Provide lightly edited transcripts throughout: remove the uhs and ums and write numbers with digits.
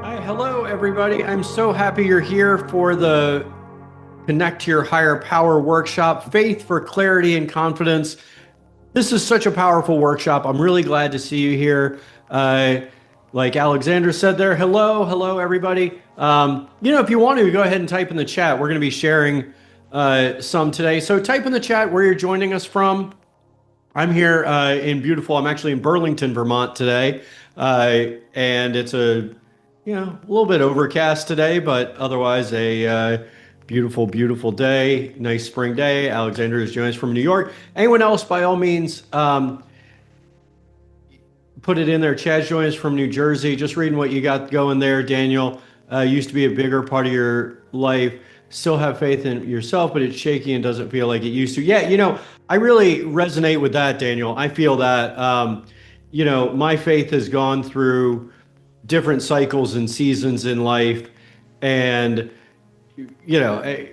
Hi, hello, everybody. I'm so happy you're here for the Connect to Your Higher Power workshop, Faith for Clarity and Confidence. This is such a powerful workshop. I'm really glad to see you here. Uh, like Alexander said there, hello, everybody. If you want to, go ahead and type in the chat. We're going to be sharing some today. So type in the chat where you're joining us from. I'm here I'm actually in Burlington, Vermont today. And it's a little bit overcast today, but otherwise a beautiful day, nice spring day. Alexander is joining us from New York. Anyone else, by all means, put it in there. Chad's joining us from New Jersey. Just reading what you got going there, Daniel. Used to be a bigger part of your life. Still have faith in yourself, but it's shaky and doesn't feel like it used to. Yeah, I really resonate with that, Daniel. I feel that, my faith has gone through different cycles and seasons in life. And, you know, I,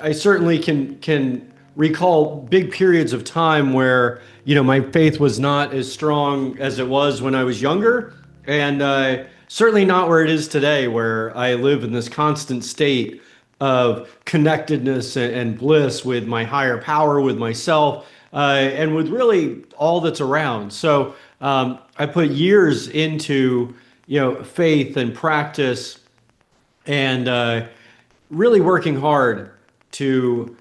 I certainly can recall big periods of time where, my faith was not as strong as it was when I was younger. And certainly not where it is today, where I live in this constant state of connectedness and bliss with my higher power, with myself, and with really all that's around. So I put years into, faith and practice and really working hard to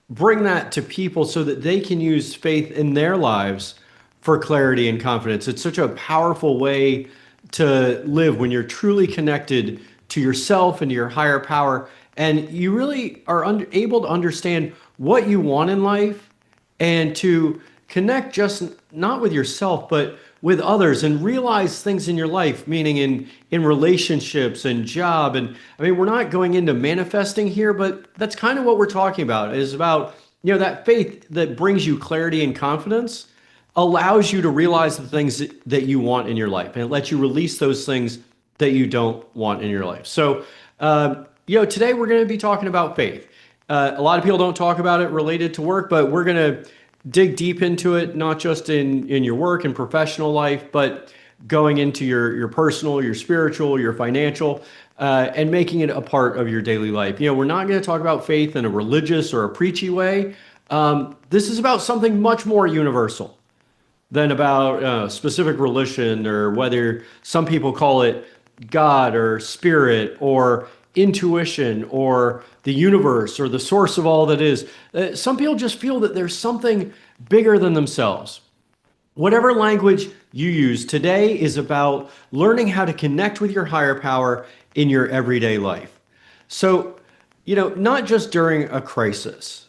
bring that to people so that they can use faith in their lives for clarity and confidence. It's such a powerful way to live when you're truly connected to yourself and to your higher power. And you really are able to understand what you want in life and to connect just not with yourself, but with others and realize things in your life, meaning in relationships and job. And I mean, we're not going into manifesting here, but that's kind of what we're talking about, is about, that faith that brings you clarity and confidence allows you to realize the things that you want in your life, and it lets you release those things that you don't want in your life. So, today we're going to be talking about faith. A lot of people don't talk about it related to work, but we're going to dig deep into it, not just in your work and professional life, but going into your personal, your spiritual, your financial, and making it a part of your daily life. We're not going to talk about faith in a religious or a preachy way. This is about something much more universal than about specific religion, or whether some people call it God or spirit or intuition or the universe or the source of all that is. Some people just feel that there's something bigger than themselves. Whatever language you use, today is about learning how to connect with your higher power in your everyday life. So, not just during a crisis,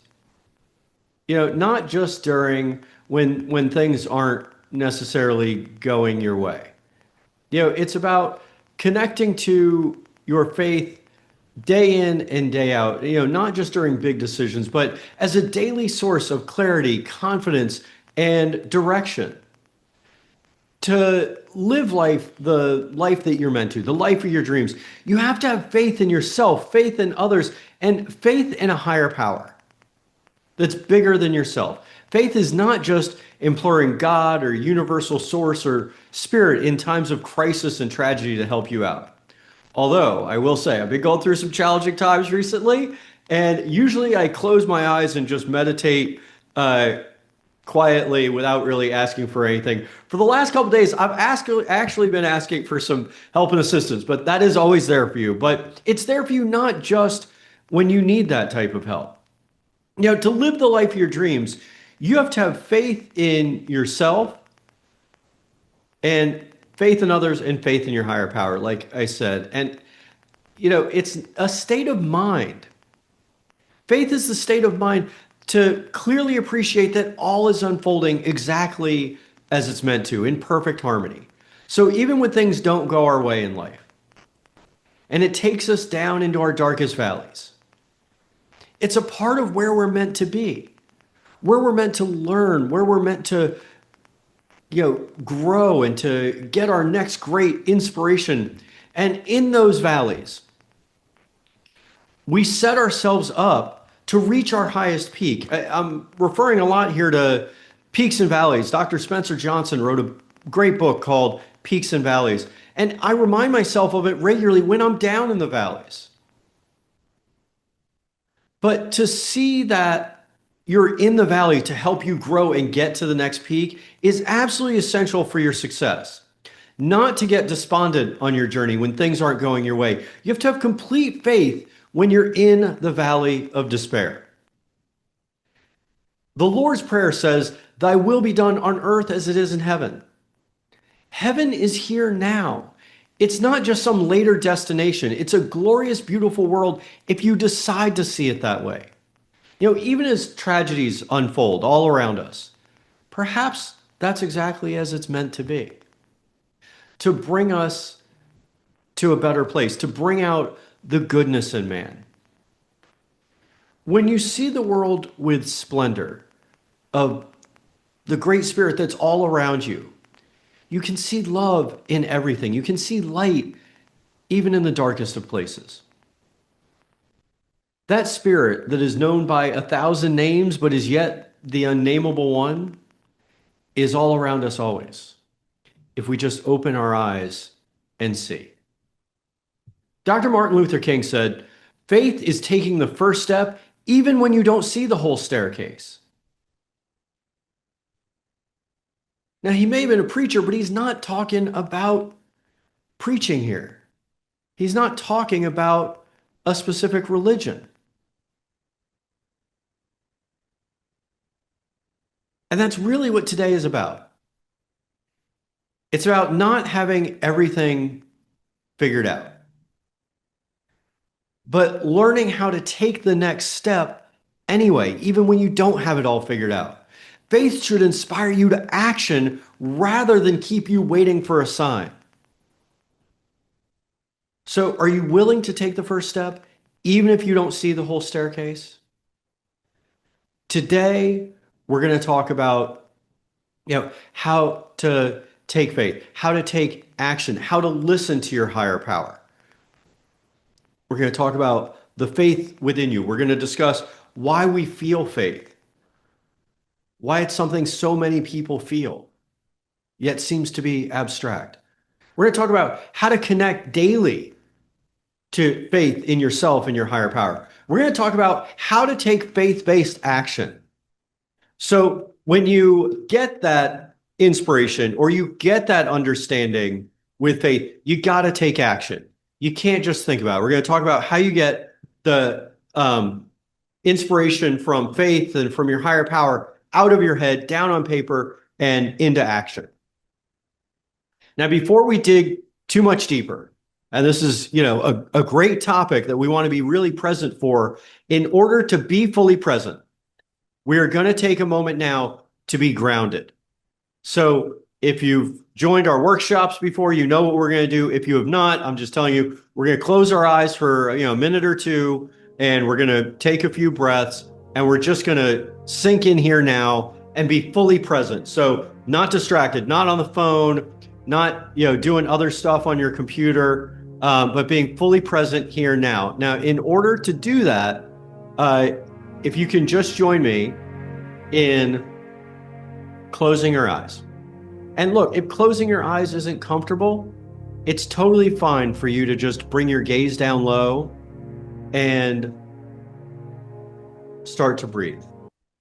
not just during when things aren't necessarily going your way. It's about connecting to your faith day in and day out, not just during big decisions, but as a daily source of clarity, confidence, and direction. To live life, the life that you're meant to, the life of your dreams, you have to have faith in yourself, faith in others, and faith in a higher power that's bigger than yourself. Faith is not just imploring God or universal source or spirit in times of crisis and tragedy to help you out. Although I will say I've been going through some challenging times recently, and usually I close my eyes and just meditate quietly without really asking for anything. For the last couple of days, I've actually been asking for some help and assistance, but that is always there for you. But it's there for you not just when you need that type of help. To live the life of your dreams, you have to have faith in yourself and faith in others and faith in your higher power, like I said. And, it's a state of mind. Faith is the state of mind to clearly appreciate that all is unfolding exactly as it's meant to, in perfect harmony. So even when things don't go our way in life, and it takes us down into our darkest valleys, it's a part of where we're meant to be, where we're meant to learn, where we're meant to grow and to get our next great inspiration. And in those valleys, we set ourselves up to reach our highest peak. I'm referring a lot here to peaks and valleys. Dr. Spencer Johnson wrote a great book called Peaks and Valleys. And I remind myself of it regularly when I'm down in the valleys. But to see that you're in the valley to help you grow and get to the next peak is absolutely essential for your success. Not to get despondent on your journey when things aren't going your way. You have to have complete faith when you're in the valley of despair. The Lord's Prayer says, "Thy will be done on earth as it is in heaven." Heaven is here now. It's not just some later destination. It's a glorious, beautiful world if you decide to see it that way. Even as tragedies unfold all around us, perhaps that's exactly as it's meant to be. To bring us to a better place, to bring out the goodness in man. When you see the world with splendor of the great spirit that's all around you, you can see love in everything. You can see light even in the darkest of places. That spirit that is known by 1,000 names but is yet the unnameable one is all around us always, if we just open our eyes and see. Dr. Martin Luther King said, "Faith is taking the first step even when you don't see the whole staircase." Now, he may have been a preacher, but he's not talking about preaching here. He's not talking about a specific religion. And that's really what today is about. It's about not having everything figured out, but learning how to take the next step anyway, even when you don't have it all figured out. Faith should inspire you to action rather than keep you waiting for a sign. So, are you willing to take the first step, even if you don't see the whole staircase? Today, we're going to talk about, how to take faith, how to take action, how to listen to your higher power. We're going to talk about the faith within you. We're going to discuss why we feel faith, why it's something so many people feel, yet seems to be abstract. We're going to talk about how to connect daily to faith in yourself and your higher power. We're going to talk about how to take faith-based action. So when you get that inspiration or you get that understanding with faith, you got to take action. You can't just think about it. We're going to talk about how you get the inspiration from faith and from your higher power out of your head, down on paper, and into action. Now, before we dig too much deeper, and this is, a great topic that we want to be really present for, in order to be fully present, we are going to take a moment now to be grounded. So if you've joined our workshops before, you know what we're going to do. If you have not, I'm just telling you, we're going to close our eyes for a minute or two, and we're going to take a few breaths, and we're just going to sink in here now and be fully present. So not distracted, not on the phone, not doing other stuff on your computer, but being fully present here now. Now, in order to do that, if you can just join me in closing your eyes. And look, if closing your eyes isn't comfortable, it's totally fine for you to just bring your gaze down low and start to breathe.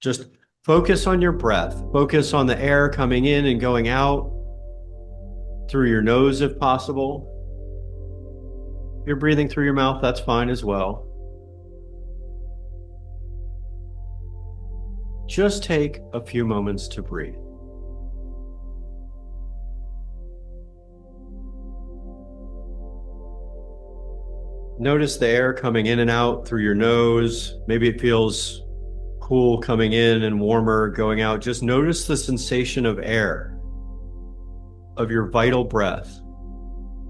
Just focus on your breath. Focus on the air coming in and going out through your nose if possible. If you're breathing through your mouth, that's fine as well. Just take a few moments to breathe. Notice the air coming in and out through your nose. Maybe it feels cool coming in and warmer going out. Just notice the sensation of air, of your vital breath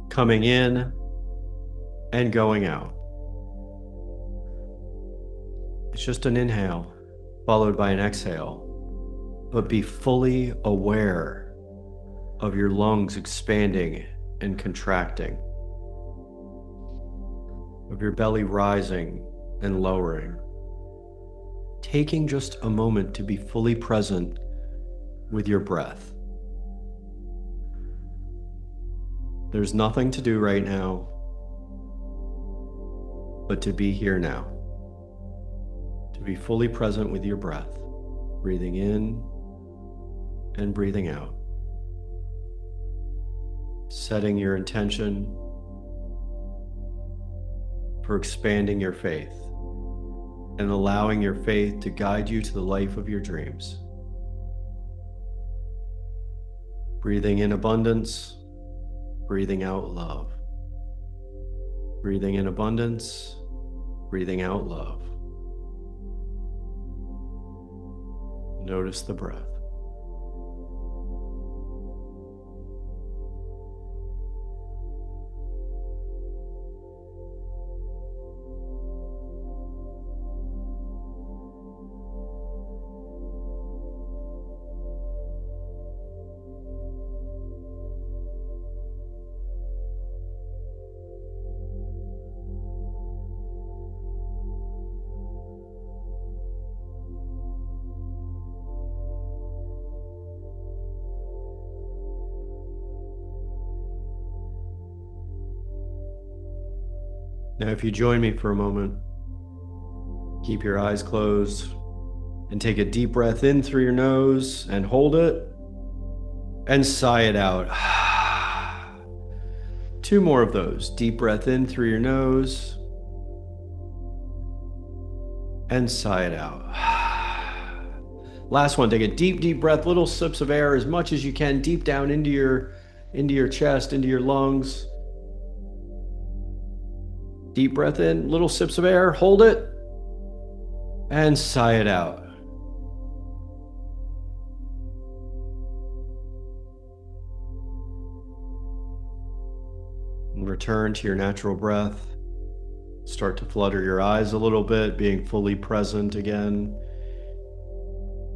coming in and going out. It's just an inhale followed by an exhale, but be fully aware of your lungs expanding and contracting, of your belly rising and lowering. Taking just a moment to be fully present with your breath. There's nothing to do right now but to be here now, to be fully present with your breath, breathing in and breathing out, setting your intention for expanding your faith and allowing your faith to guide you to the life of your dreams. Breathing in abundance, breathing out love. Breathing in abundance, breathing out love. Notice the breath. Now, if you join me for a moment, keep your eyes closed and take a deep breath in through your nose and hold it and sigh it out. 2 more of those. Deep breath in through your nose and sigh it out. Last one, take a deep, deep breath, little sips of air as much as you can, deep down into your chest, into your lungs. Deep breath in, little sips of air, hold it, and sigh it out. And return to your natural breath. Start to flutter your eyes a little bit, being fully present again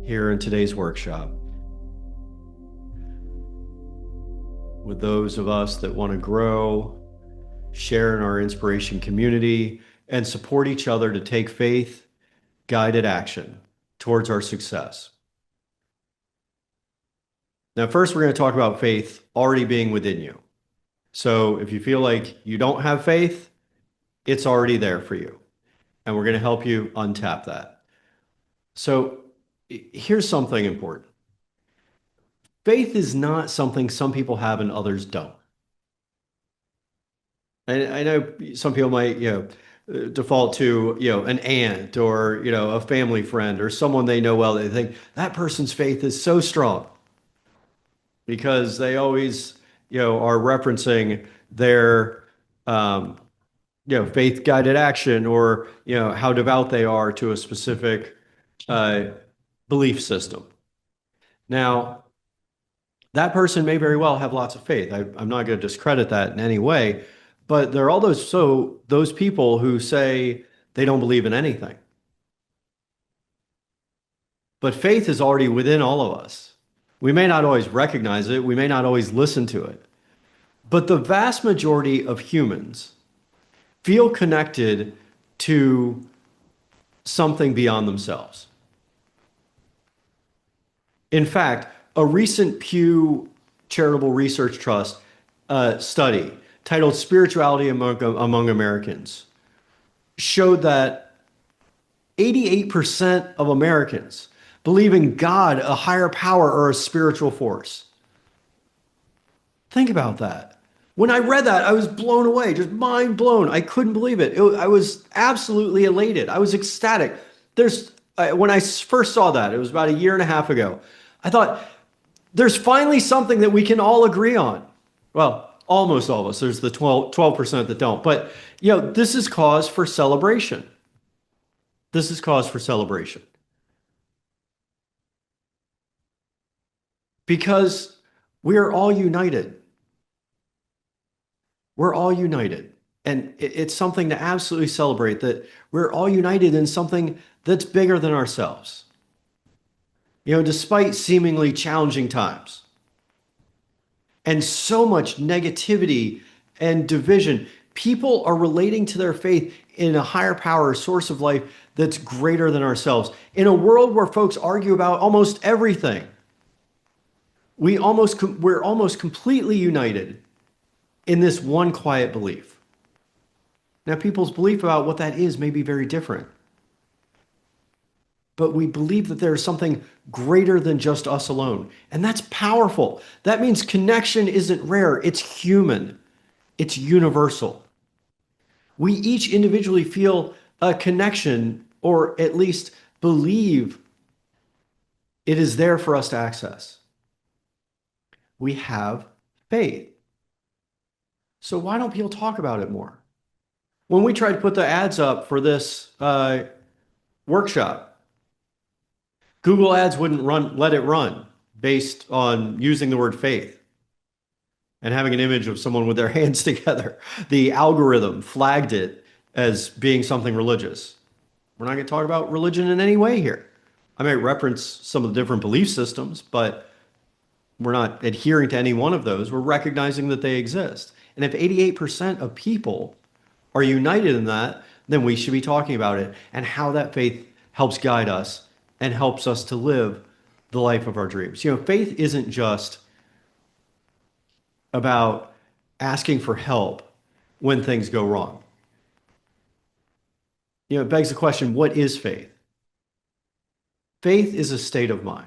here in today's workshop. With those of us that want to grow, share in our inspiration community, and support each other to take faith-guided action towards our success. Now, first, we're going to talk about faith already being within you. So if you feel like you don't have faith, it's already there for you. And we're going to help you untap that. So here's something important. Faith is not something some people have and others don't. I know some people might, default to, an aunt or, a family friend or someone they know well. They think that person's faith is so strong because they always, are referencing their, faith-guided action or, how devout they are to a specific belief system. Now, that person may very well have lots of faith. I'm not going to discredit that in any way. But there are all those people who say they don't believe in anything. But faith is already within all of us. We may not always recognize it. We may not always listen to it. But the vast majority of humans feel connected to something beyond themselves. In fact, a recent Pew Charitable Research Trust study titled Spirituality Among Americans showed that 88% of Americans believe in God, a higher power, or a spiritual force. Think about that. When I read that, I was blown away, just mind blown. I couldn't believe it. I was absolutely elated. I was ecstatic. When I first saw that, it was about 1.5 years ago, I thought, there's finally something that we can all agree on. Well, almost all of us. There's the 12% that don't. But, this is cause for celebration. This is cause for celebration. Because we're all united. We're all united. And it's something to absolutely celebrate, that we're all united in something that's bigger than ourselves. Despite seemingly challenging times. And so much negativity and division. People are relating to their faith in a higher power, source of life that's greater than ourselves. In a world where folks argue about almost everything, we're almost completely united in this one quiet belief. Now, people's belief about what that is may be very different, but we believe that there is something greater than just us alone. And that's powerful. That means connection isn't rare, it's human, it's universal. We each individually feel a connection, or at least believe it is there for us to access. We have faith. So why don't people talk about it more? When we tried to put the ads up for this workshop, Google Ads wouldn't let it run based on using the word faith and having an image of someone with their hands together. The algorithm flagged it as being something religious. We're not going to talk about religion in any way here. I may reference some of the different belief systems, but we're not adhering to any one of those. We're recognizing that they exist. And if 88% of people are united in that, then we should be talking about it and how that faith helps guide us and helps us to live the life of our dreams. You know, faith isn't just about asking for help when things go wrong. You know, it begs the question, what is faith? Faith is a state of mind.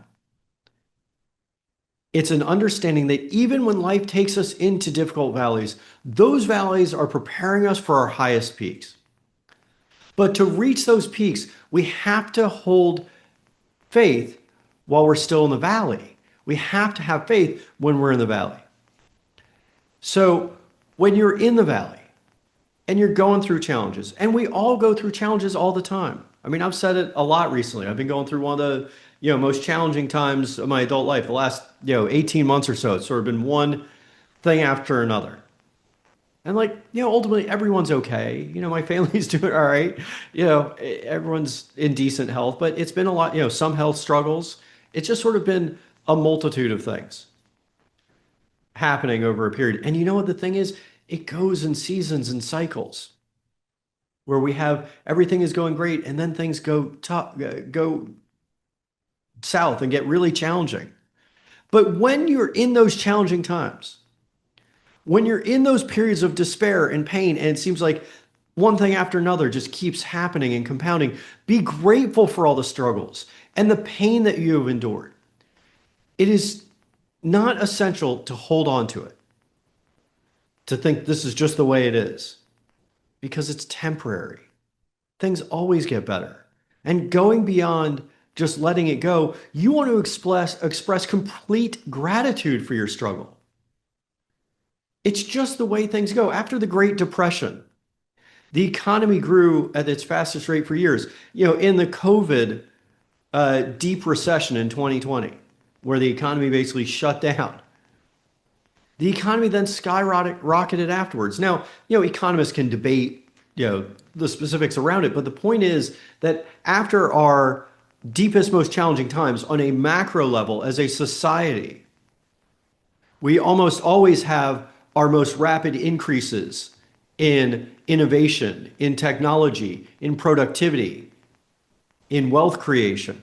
It's an understanding that even when life takes us into difficult valleys, those valleys are preparing us for our highest peaks. But to reach those peaks, we have to hold faith while we're still in the valley. We have to have faith when we're in the valley. So when you're in the valley and you're going through challenges, and we all go through challenges all the time. I mean, I've said it a lot recently. I've been going through one of the most challenging times of my adult life. The last 18 months or so, it's sort of been one thing after another. And ultimately everyone's okay. My family's doing all right. Everyone's in decent health, but it's been a lot, some health struggles. It's just sort of been a multitude of things happening over a period. And you know what the thing is? It goes in seasons and cycles where we have everything is going great and then things go south and get really challenging. But when you're in those challenging times, when you're in those periods of despair and pain, and it seems like one thing after another just keeps happening and compounding, be grateful for all the struggles and the pain that you have endured. It is not essential to hold on to it, to think this is just the way it is, because it's temporary. Things always get better. And going beyond just letting it go, you want to express complete gratitude for your struggle. It's just the way things go. After the Great Depression, the economy grew at its fastest rate for years. In the COVID deep recession in 2020, where the economy basically shut down, the economy then skyrocketed afterwards. Now, economists can debate, the specifics around it, but the point is that after our deepest, most challenging times on a macro level as a society, we almost always have our most rapid increases in innovation, in technology, in productivity, in wealth creation.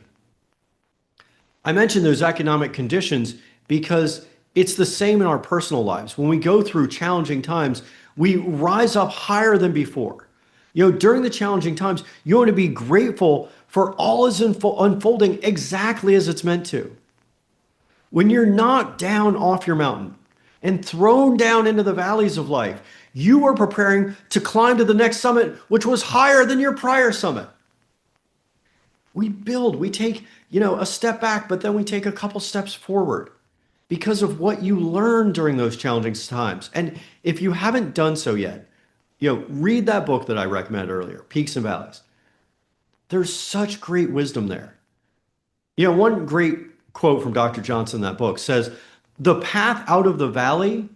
I mention those economic conditions because it's the same in our personal lives. When we go through challenging times, we rise up higher than before. During the challenging times, you want to be grateful for all is unfolding exactly as it's meant to. When you're knocked down off your mountain and thrown down into the valleys of life, you are preparing to climb to the next summit, which was higher than your prior summit. We take, a step back, but then we take a couple steps forward because of what you learned during those challenging times. And if you haven't done so yet, read that book that I recommended earlier, Peaks and Valleys. There's such great wisdom there. One great quote from Dr. Johnson in that book says, "The path out of the valley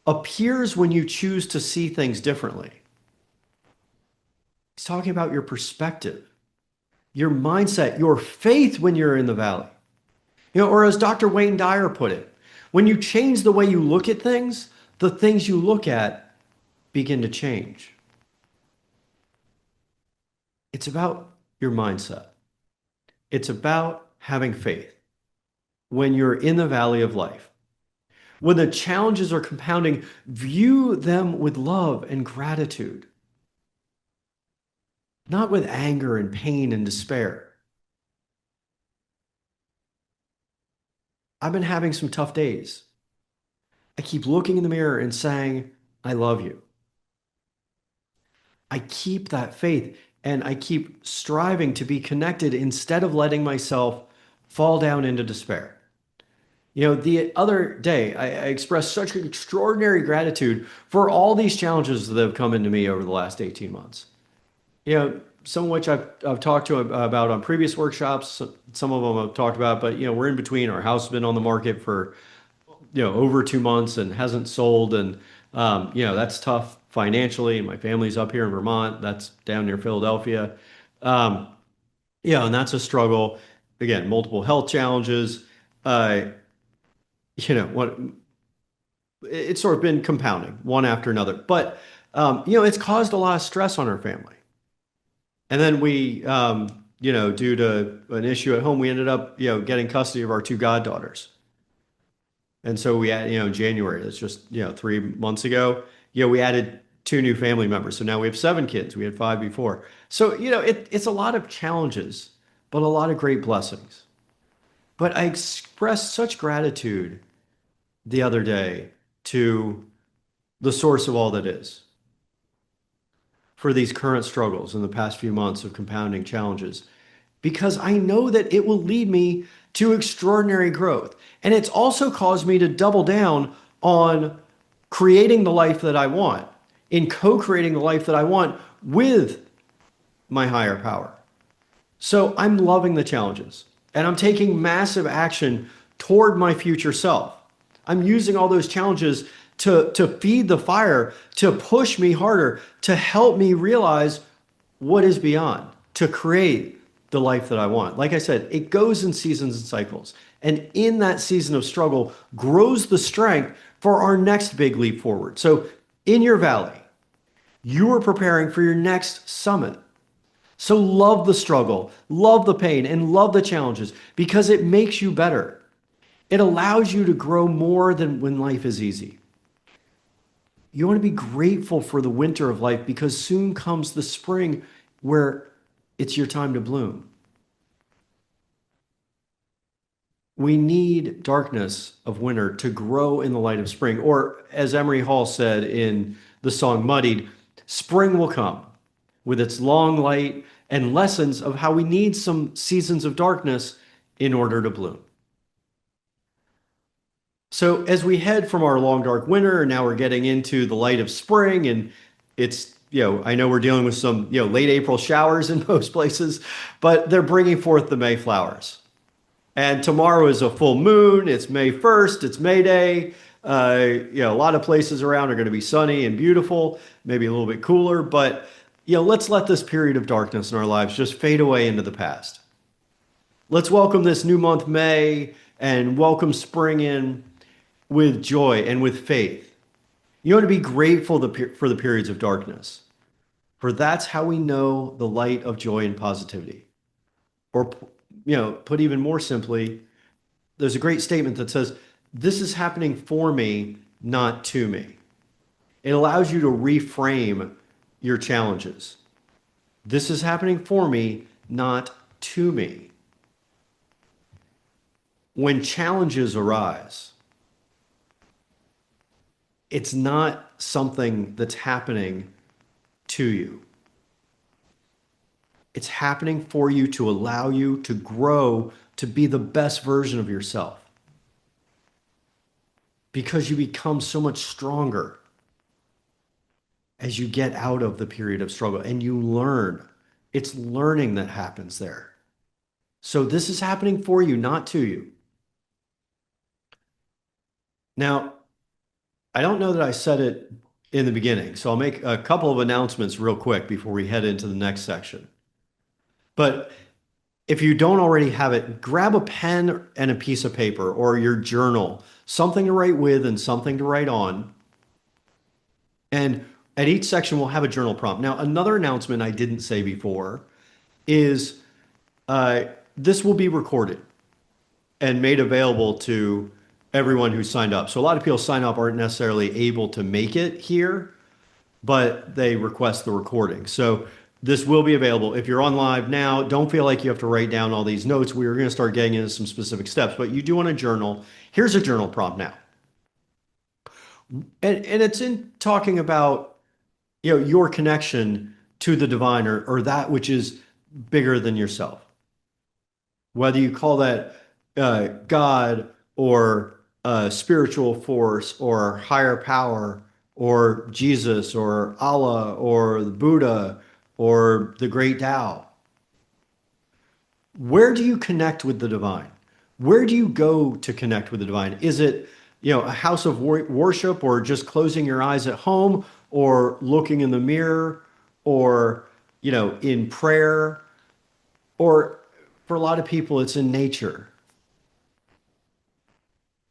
appears when you choose to see things differently." He's talking about your perspective, your mindset, your faith when you're in the valley. Or as Dr. Wayne Dyer put it, when you change the way you look at things, the things you look at begin to change. It's about your mindset. It's about having faith when you're in the valley of life. When the challenges are compounding, view them with love and gratitude, not with anger and pain and despair. I've been having some tough days. I keep looking in the mirror and saying, I love you. I keep that faith and I keep striving to be connected instead of letting myself fall down into despair. You know, the other day, I expressed such extraordinary gratitude for all these challenges that have come into me over the last 18 months. You know, some of which I've talked to about on previous workshops. Some of them I've talked about, but, you know, we're in between. Our house has been on the market for, you know, over 2 months and hasn't sold. And, you know, that's tough financially. And my family's up here in Vermont. That's down near Philadelphia. Um, yeah, and that's a struggle. Again, multiple health challenges. Uh, you know, what it's sort of been compounding one after another. But, you know, it's caused a lot of stress on our family. And then we, you know, due to an issue at home, we ended up, you know, getting custody of our two goddaughters. And so we had, you know, in January, that's just, you know, 3 months ago, you know, we added two new family members. So now we have seven kids. We had five before. So, you know, it's a lot of challenges, but a lot of great blessings. But I expressed such gratitude the other day to the source of all that is for these current struggles in the past few months of compounding challenges, because I know that it will lead me to extraordinary growth. And it's also caused me to double down on creating the life that I want, in co-creating the life that I want with my higher power. So I'm loving the challenges and I'm taking massive action toward my future self. I'm using all those challenges to feed the fire, to push me harder, to help me realize what is beyond, to create the life that I want. Like I said, it goes in seasons and cycles. And in that season of struggle grows the strength for our next big leap forward. So in your valley, you are preparing for your next summit. So love the struggle, love the pain, and love the challenges because it makes you better. It allows you to grow more than when life is easy. You want to be grateful for the winter of life because soon comes the spring where it's your time to bloom. We need darkness of winter to grow in the light of spring. Or as Emery Hall said in the song Muddied, spring will come with its long light and lessons of how we need some seasons of darkness in order to bloom. So as we head from our long dark winter, now we're getting into the light of spring, and it's, you know, I know we're dealing with some, you know, late April showers in most places, but they're bringing forth the May flowers. And tomorrow is a full moon. It's May 1st. It's May Day. You know, a lot of places around are going to be sunny and beautiful, maybe a little bit cooler, but, you know, let's let this period of darkness in our lives just fade away into the past. Let's welcome this new month, May, and welcome spring in with joy and with faith. You want to be grateful for the periods of darkness, for that's how we know the light of joy and positivity. Or, you know, put even more simply, there's a great statement that says, this is happening for me, not to me. It allows you to reframe your challenges. This is happening for me, not to me. When challenges arise, it's not something that's happening to you. It's happening for you to allow you to grow to be the best version of yourself. Because you become so much stronger as you get out of the period of struggle and you learn. It's learning that happens there. So this is happening for you, not to you. Now, I don't know that I said it in the beginning, so I'll make a couple of announcements real quick before we head into the next section. But if you don't already have it, grab a pen and a piece of paper or your journal, something to write with and something to write on. And at each section, we'll have a journal prompt. Now, another announcement I didn't say before is this will be recorded and made available to everyone who signed up. So a lot of people sign up aren't necessarily able to make it here, but they request the recording. So this will be available. If you're on live now, don't feel like you have to write down all these notes. We are going to start getting into some specific steps, but you do want to journal. Here's a journal prompt now. And it's in talking about, your connection to the divine, or that which is bigger than yourself. Whether you call that God, or spiritual force, or higher power, or Jesus, or Allah, or the Buddha, or the great Tao. Where do you connect with the divine? Where do you go to connect with the divine? Is it, a house of worship, or just closing your eyes at home, or looking in the mirror, or, in prayer, or for a lot of people, it's in nature.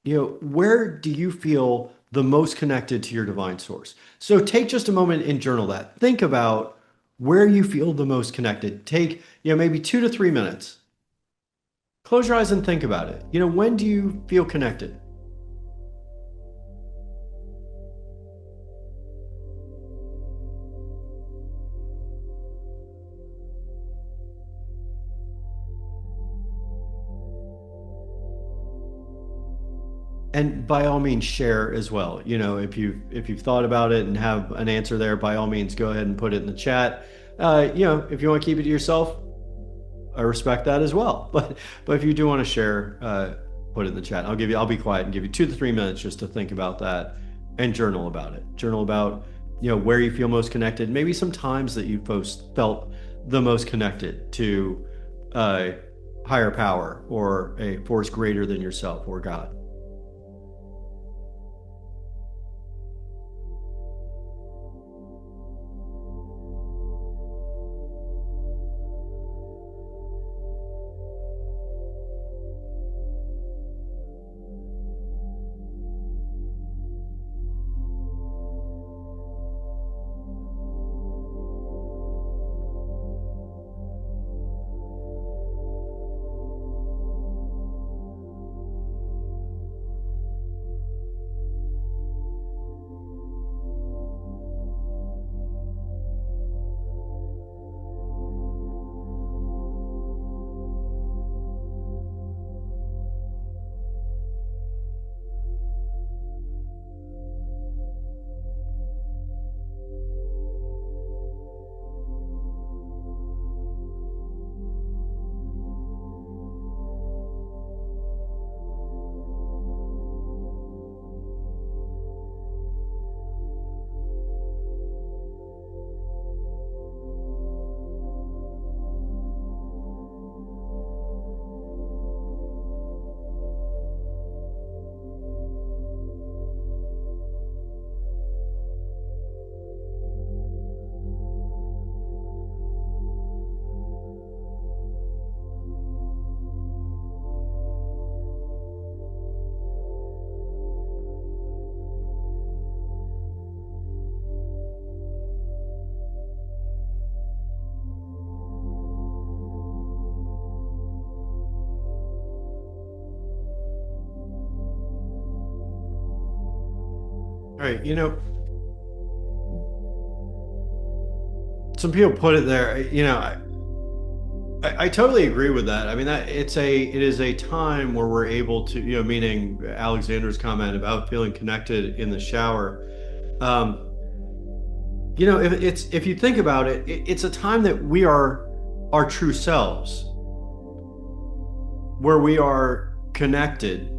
Where do you feel the most connected to your divine source? So take just a moment and journal that. Think about where you feel the most connected. Take, maybe 2 to 3 minutes. Close your eyes and think about it. When do you feel connected? And by all means, share as well. If you've thought about it and have an answer there, by all means, go ahead and put it in the chat. If you want to keep it to yourself, I respect that as well. But if you do want to share, put it in the chat. I'll be quiet and give you 2 to 3 minutes just to think about that and journal about it. Journal about, where you feel most connected. Maybe some times that you felt the most connected to higher power, or a force greater than yourself, or God. All right, some people put it there. I totally agree with that. I mean, it is a time where we're able to, meaning Alexander's comment about feeling connected in the shower. If you think about it, it's a time that we are our true selves, where we are connected.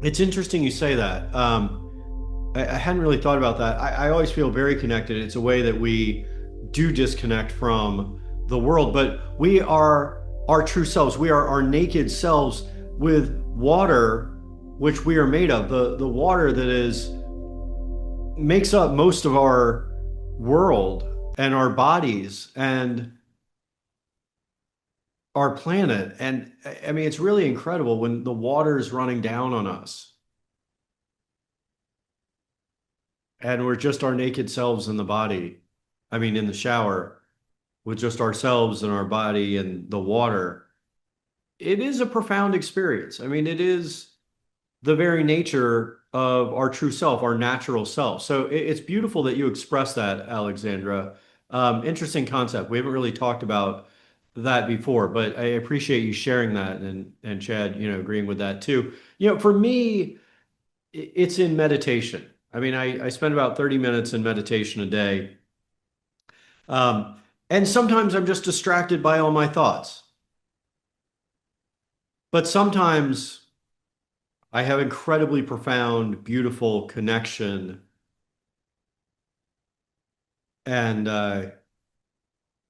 It's interesting you say that. I hadn't really thought about that. I always feel very connected. It's a way that we do disconnect from the world, but we are our true selves. We are our naked selves with water, which we are made of. The water that makes up most of our world and our bodies and our planet. And I mean, it's really incredible when the water is running down on us and we're just our naked selves in the body. I mean, in the shower with just ourselves and our body and the water. It is a profound experience. I mean, it is. the very nature of our true self, our natural self. So it's beautiful that you express that, Alexandra. Interesting concept. We haven't really talked about that before, but I appreciate you sharing that, and Chad, agreeing with that too. For me, it's in meditation. I mean, I spend about 30 minutes in meditation a day. Um, and sometimes I'm just distracted by all my thoughts. But sometimes I have incredibly profound, beautiful connection. And,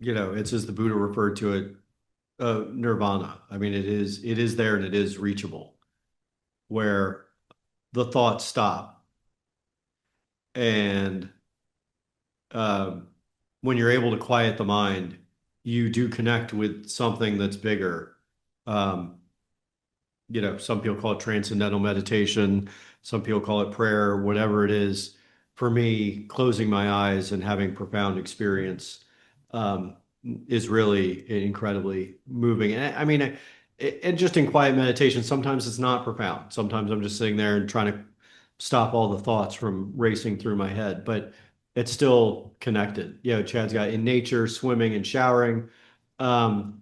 it's as the Buddha referred to it, nirvana. I mean, it is there and it is reachable, where the thoughts stop. And um, when you're able to quiet the mind, you do connect with something that's bigger. Um, some people call it transcendental meditation, some people call it prayer, whatever it is. For me, closing my eyes and having profound experience um, is really incredibly moving. And I mean, and just in quiet meditation, sometimes it's not profound. Sometimes I'm just sitting there and trying to stop all the thoughts from racing through my head, but it's still connected. Chad's got in nature, swimming and showering. Um,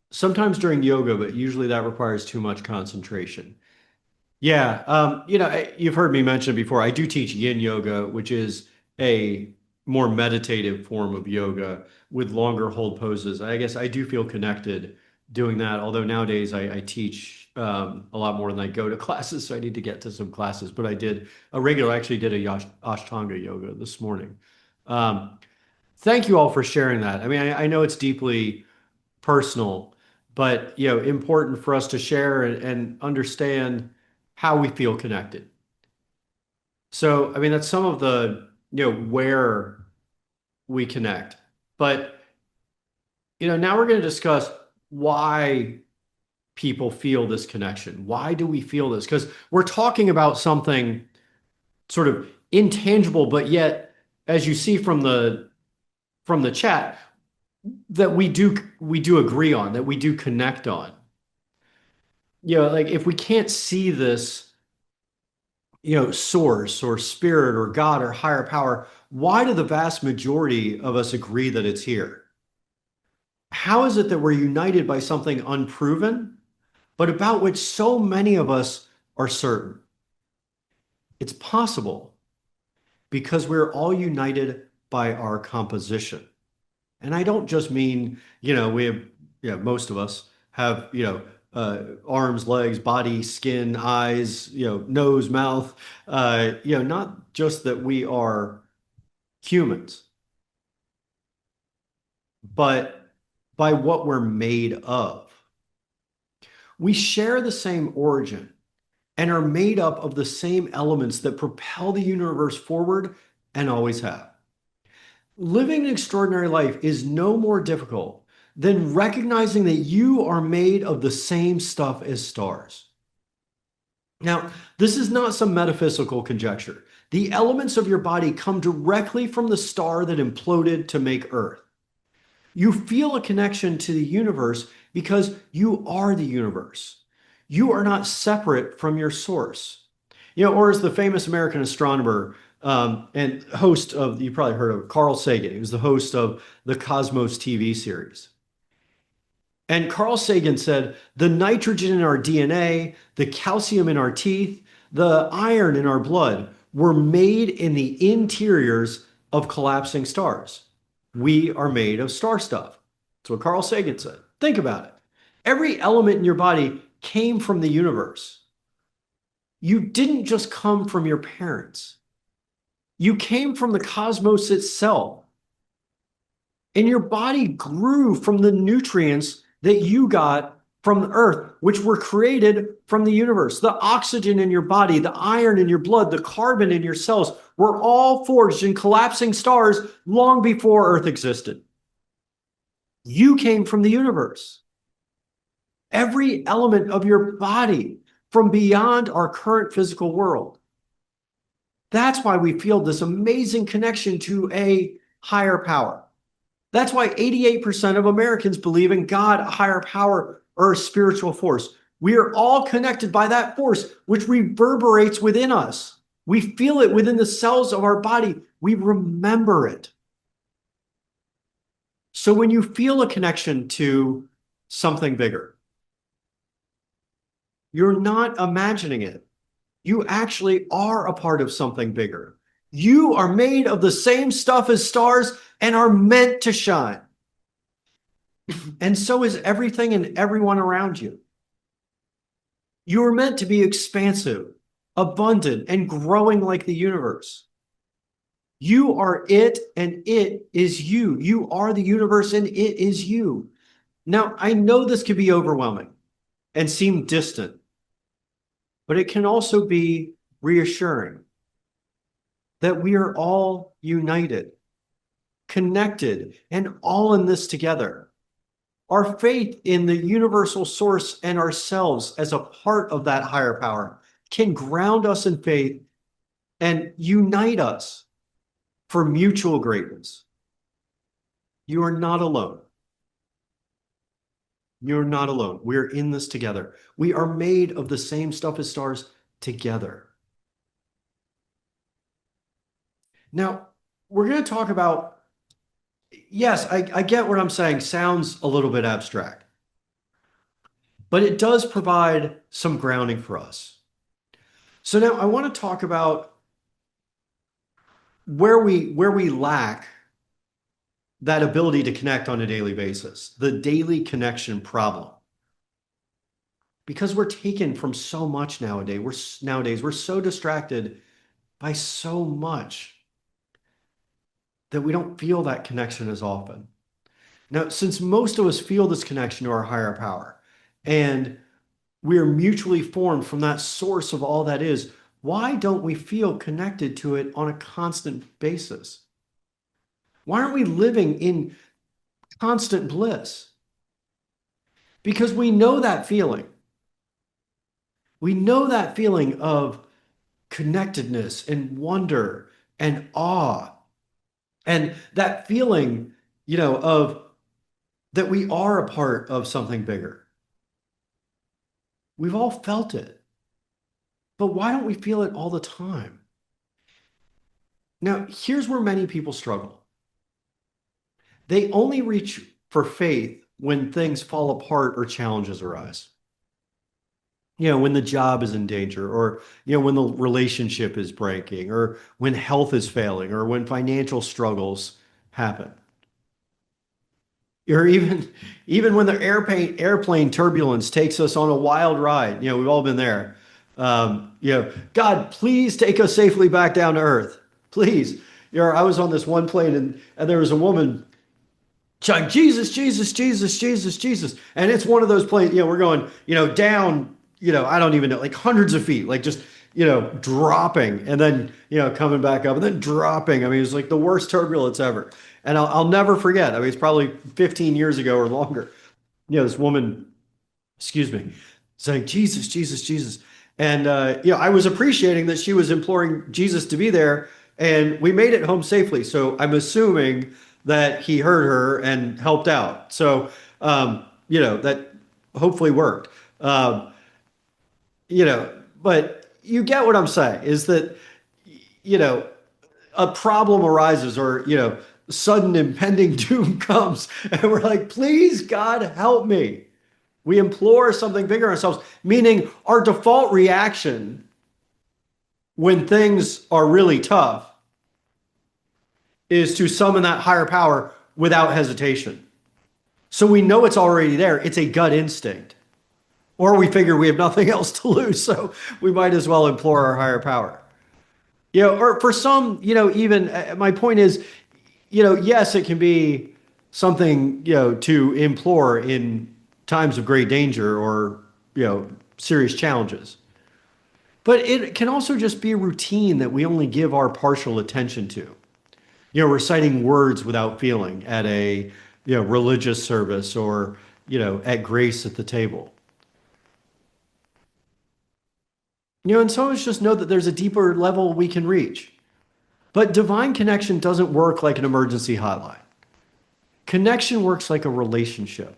Sometimes during yoga, but usually that requires too much concentration. Yeah, you've heard me mention before, I do teach yin yoga, which is a more meditative form of yoga with longer hold poses. I guess I do feel connected doing that, although nowadays I teach a lot more than I go to classes, so I need to get to some classes. But actually did a Ashtanga yoga this morning. Um, Thank you all for sharing that. I mean, I know it's deeply personal, but important for us to share and understand how we feel connected. So, I mean, that's some of the, where we connect. But, now we're going to discuss why people feel this connection. Why do we feel this? Because we're talking about something sort of intangible, but yet, as you see from the chat, that we do agree on, that we do connect on. Like if we can't see this, source or spirit or God or higher power, why do the vast majority of us agree that it's here? How is it that we're united by something unproven, but about which so many of us are certain? It's possible because we're all united by our composition. And I don't just mean, we have, most of us have, arms, legs, body, skin, eyes, nose, mouth, not just that we are humans, but by what we're made of. We share the same origin and are made up of the same elements that propel the universe forward and always have. Living an extraordinary life is no more difficult than recognizing that you are made of the same stuff as stars. Now, this is not some metaphysical conjecture. The elements of your body come directly from the star that imploded to make Earth. You feel a connection to the universe because you are the universe. You are not separate from your source. Or as the famous American astronomer and host of, you probably heard of Carl Sagan. He was the host of the Cosmos TV series. And Carl Sagan said, the nitrogen in our DNA, the calcium in our teeth, the iron in our blood were made in the interiors of collapsing stars. We are made of star stuff. That's what Carl Sagan said. Think about it. Every element in your body came from the universe. You didn't just come from your parents. You came from the cosmos itself. And your body grew from the nutrients that you got from the earth, which were created from the universe. The oxygen in your body, the iron in your blood, the carbon in your cells were all forged in collapsing stars long before Earth existed. You came from the universe. Every element of your body from beyond our current physical world. That's why we feel this amazing connection to a higher power. That's why 88% of Americans believe in God, a higher power, or a spiritual force. We are all connected by that force, which reverberates within us. We feel it within the cells of our body. We remember it. So when you feel a connection to something bigger, you're not imagining it. You actually are a part of something bigger. You are made of the same stuff as stars and are meant to shine. And so is everything and everyone around you. You are meant to be expansive, abundant, and growing like the universe. You are it, and it is you. You are the universe, and it is you. Now, I know this can be overwhelming and seem distant, but it can also be reassuring that we are all united, connected, and all in this together. Our faith in the universal source and ourselves as a part of that higher power can ground us in faith and unite us for mutual greatness. You are not alone. You're not alone. We're in this together. We are made of the same stuff as stars together. Now, we're going to talk about, yes, I get what I'm saying, sounds a little bit abstract, but it does provide some grounding for us. So now I want to talk about where we lack that ability to connect on a daily basis, the daily connection problem. Because we're taken from so much nowadays, we're so distracted by so much that we don't feel that connection as often. Now, since most of us feel this connection to our higher power, and we are mutually formed from that source of all that is, why don't we feel connected to it on a constant basis? Why aren't we living in constant bliss? Because we know that feeling. We know that feeling of connectedness and wonder and awe. And that feeling, of that we are a part of something bigger. We've all felt it. But why don't we feel it all the time? Now, here's where many people struggle. They only reach for faith when things fall apart or challenges arise. When the job is in danger, or, when the relationship is breaking, or when health is failing, or when financial struggles happen. Or even when the airplane turbulence takes us on a wild ride. We've all been there. God, please take us safely back down to earth. Please. I was on this one plane, and there was a woman shouting, Jesus, Jesus, Jesus, Jesus, Jesus. And it's one of those planes, we're going, down, I don't even know, like hundreds of feet, like just, dropping and then, coming back up and then dropping. I mean, it was like the worst turbulence ever. And I'll never forget. I mean, it's probably 15 years ago or longer. This woman, excuse me, saying, Jesus, Jesus, Jesus. And, I was appreciating that she was imploring Jesus to be there, and we made it home safely. So I'm assuming that he heard her and helped out. So, that hopefully worked. But you get what I'm saying is that, a problem arises, or, sudden impending doom comes, and we're like, please, God, help me. We implore something bigger ourselves, meaning our default reaction when things are really tough is to summon that higher power without hesitation. So we know it's already there. It's a gut instinct. Or we figure we have nothing else to lose, so we might as well implore our higher power. Or for some, even my point is, yes, it can be something, to implore in times of great danger or, serious challenges. But it can also just be a routine that we only give our partial attention to. Reciting words without feeling at a, religious service, or, at grace at the table. And some of us just know that there's a deeper level we can reach. But divine connection doesn't work like an emergency hotline. Connection works like a relationship.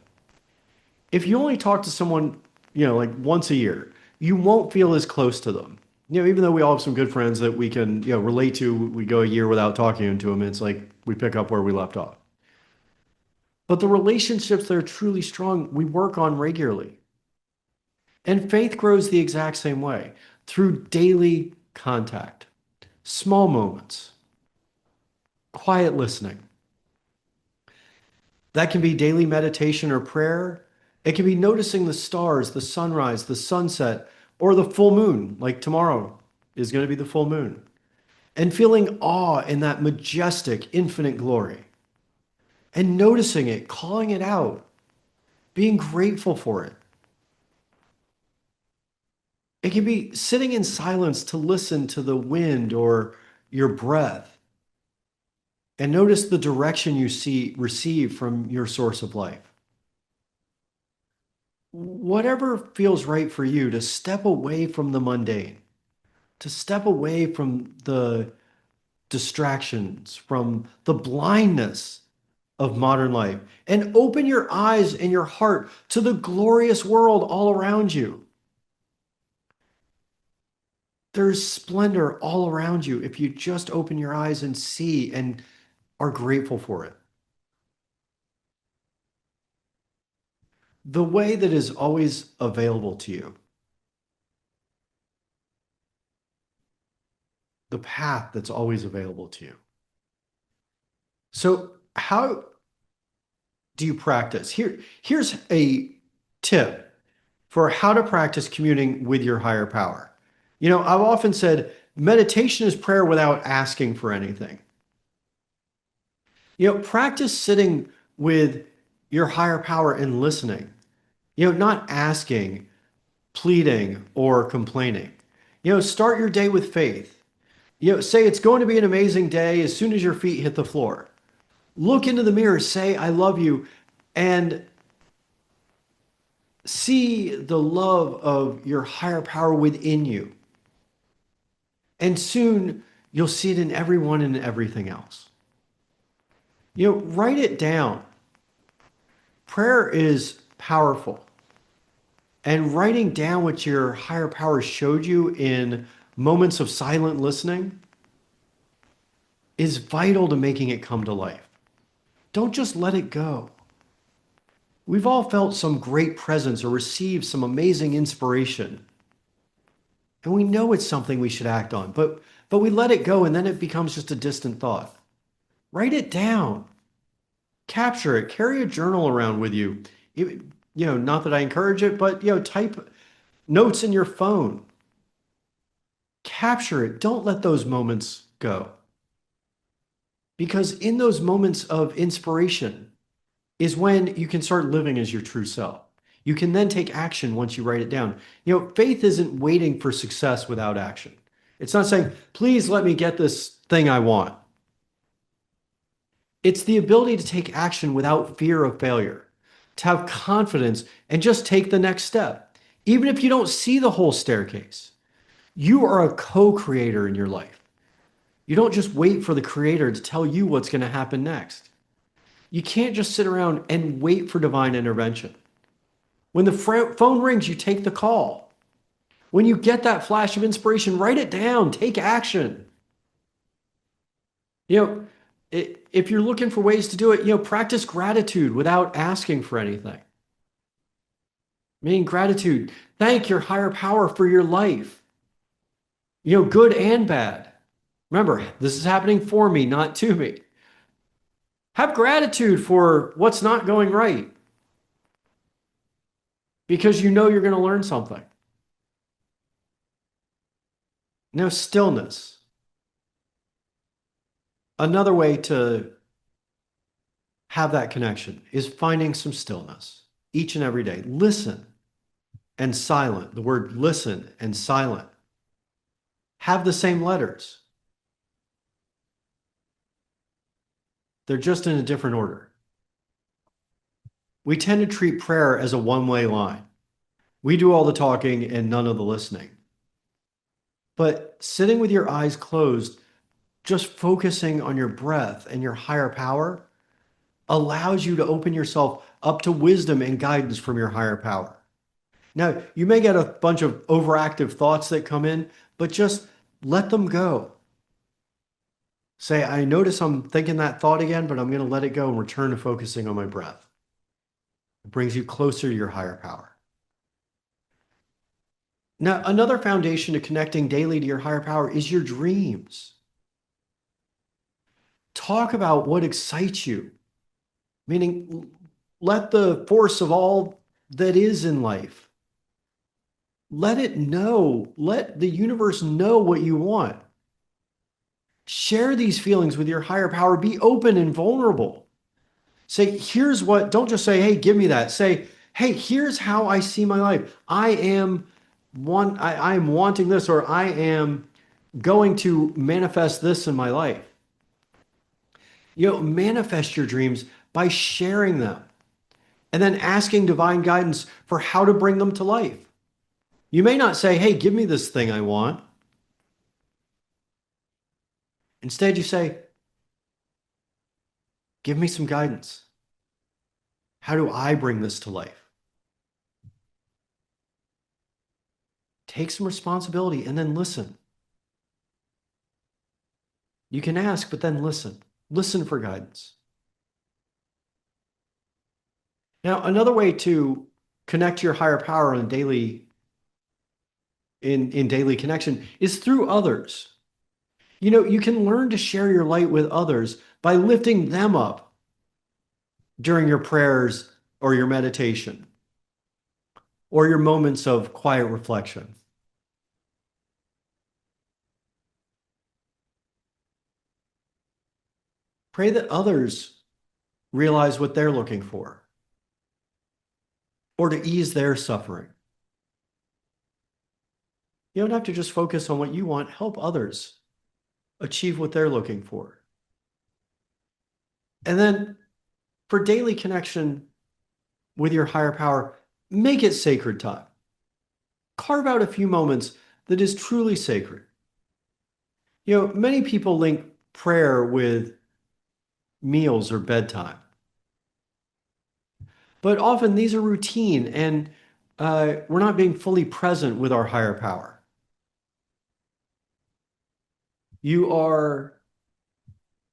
If you only talk to someone, like once a year, you won't feel as close to them. Even though we all have some good friends that we can, relate to, we go a year without talking to them. It's like we pick up where we left off. But the relationships that are truly strong, we work on regularly. And faith grows the exact same way through daily contact, small moments, quiet listening. That can be daily meditation or prayer. It can be noticing the stars, the sunrise, the sunset, or the full moon, like tomorrow is going to be the full moon, and feeling awe in that majestic, infinite glory, and noticing it, calling it out, being grateful for it. It can be sitting in silence to listen to the wind or your breath and notice the direction you receive from your source of life. Whatever feels right for you, to step away from the mundane, to step away from the distractions, from the blindness of modern life, and open your eyes and your heart to the glorious world all around you. There's splendor all around you if you just open your eyes and see and are grateful for it. The way that is always available to you, the path that's always available to you. So, how do you practice? Here's a tip for how to practice communing with your higher power. I've often said meditation is prayer without asking for anything. Practice sitting with your higher power and listening, not asking, pleading, or complaining. Start your day with faith. Say it's going to be an amazing day as soon as your feet hit the floor. Look into the mirror, say, I love you, and see the love of your higher power within you. And soon you'll see it in everyone and everything else. Write it down. Prayer is powerful. And writing down what your higher power showed you in moments of silent listening is vital to making it come to life. Don't just let it go. We've all felt some great presence or received some amazing inspiration. And we know it's something we should act on, but we let it go and then it becomes just a distant thought. Write it down. Capture it. Carry a journal around with you. Not that I encourage it, but type notes in your phone. Capture it. Don't let those moments go. Because in those moments of inspiration is when you can start living as your true self. You can then take action once you write it down. Faith isn't waiting for success without action. It's not saying, please let me get this thing I want. It's the ability to take action without fear of failure, to have confidence and just take the next step. Even if you don't see the whole staircase, you are a co-creator in your life. You don't just wait for the creator to tell you what's going to happen next. You can't just sit around and wait for divine intervention. When the phone rings, you take the call. When you get that flash of inspiration, write it down, take action. If you're looking for ways to do it, practice gratitude without asking for anything. Meaning gratitude, thank your higher power for your life. Good and bad. Remember, this is happening for me, not to me. Have gratitude for what's not going right, because you're going to learn something. Now, stillness. Another way to have that connection is finding some stillness each and every day. Listen and silent. The word listen and silent have the same letters. They're just in a different order. We tend to treat prayer as a one-way line. We do all the talking and none of the listening. But sitting with your eyes closed, just focusing on your breath and your higher power allows you to open yourself up to wisdom and guidance from your higher power. Now, you may get a bunch of overactive thoughts that come in, but just let them go. Say, I notice I'm thinking that thought again, but I'm going to let it go and return to focusing on my breath. It brings you closer to your higher power. Now, another foundation to connecting daily to your higher power is your dreams. Talk about what excites you, meaning let the force of all that is in life, let it know, let the universe know what you want. Share these feelings with your higher power. Be open and vulnerable. Say, here's what, don't just say, hey, give me that. Say, hey, here's how I see my life. I am wanting this, or I am going to manifest this in my life. Manifest your dreams by sharing them and then asking divine guidance for how to bring them to life. You may not say, hey, give me this thing I want. Instead, you say, give me some guidance. How do I bring this to life? Take some responsibility and then listen. You can ask, but then listen. Listen for guidance. Now, another way to connect to your higher power on daily in daily connection is through others. You can learn to share your light with others by lifting them up during your prayers or your meditation or your moments of quiet reflection. Pray that others realize what they're looking for or to ease their suffering. You don't have to just focus on what you want. Help others achieve what they're looking for. And then for daily connection with your higher power, make it sacred time. Carve out a few moments that is truly sacred. Many people link prayer with meals or bedtime, but often these are routine and we're not being fully present with our higher power. You are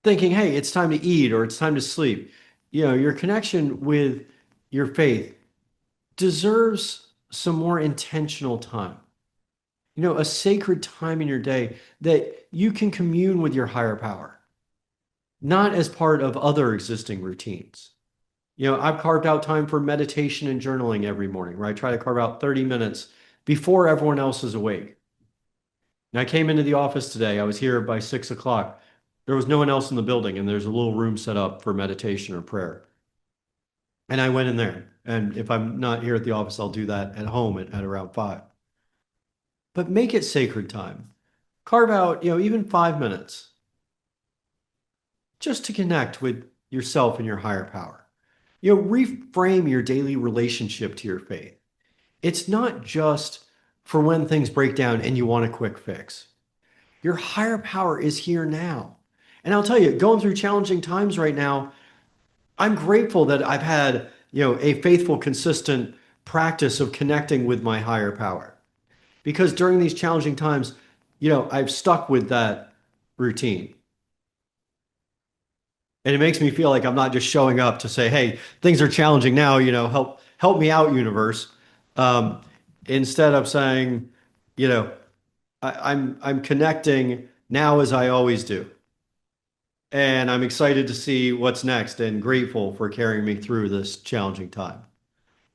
thinking, hey, it's time to eat or it's time to sleep. Your connection with your faith deserves some more intentional time. A sacred time in your day that you can commune with your higher power, not as part of other existing routines. I've carved out time for meditation and journaling every morning, where I try to carve out 30 minutes before everyone else is awake. And I came into the office today. I was here by 6 o'clock. There was no one else in the building, and there's a little room set up for meditation or prayer. And I went in there. And if I'm not here at the office, I'll do that at home at around 5. But make it sacred time. Carve out, even 5 minutes just to connect with yourself and your higher power. Reframe your daily relationship to your faith. It's not just for when things break down and you want a quick fix. Your higher power is here now. And I'll tell you, going through challenging times right now, I'm grateful that I've had, a faithful, consistent practice of connecting with my higher power. Because during these challenging times, I've stuck with that routine. And it makes me feel like I'm not just showing up to say, hey, things are challenging now, help me out, universe. Um, Instead of saying, you know, I'm connecting now as I always do. And I'm excited to see what's next and grateful for carrying me through this challenging time.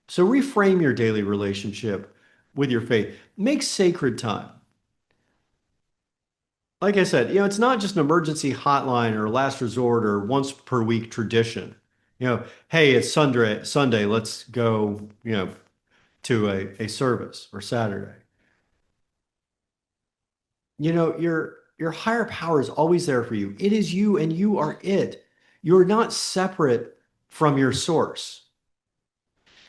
So reframe your daily relationship with your faith. Make sacred time. Like I said, it's not just an emergency hotline or last resort or once per week tradition. Hey, it's Sunday, let's go, to a service or Saturday. Your higher power is always there for you. It is you and you are it. You're not separate from your source.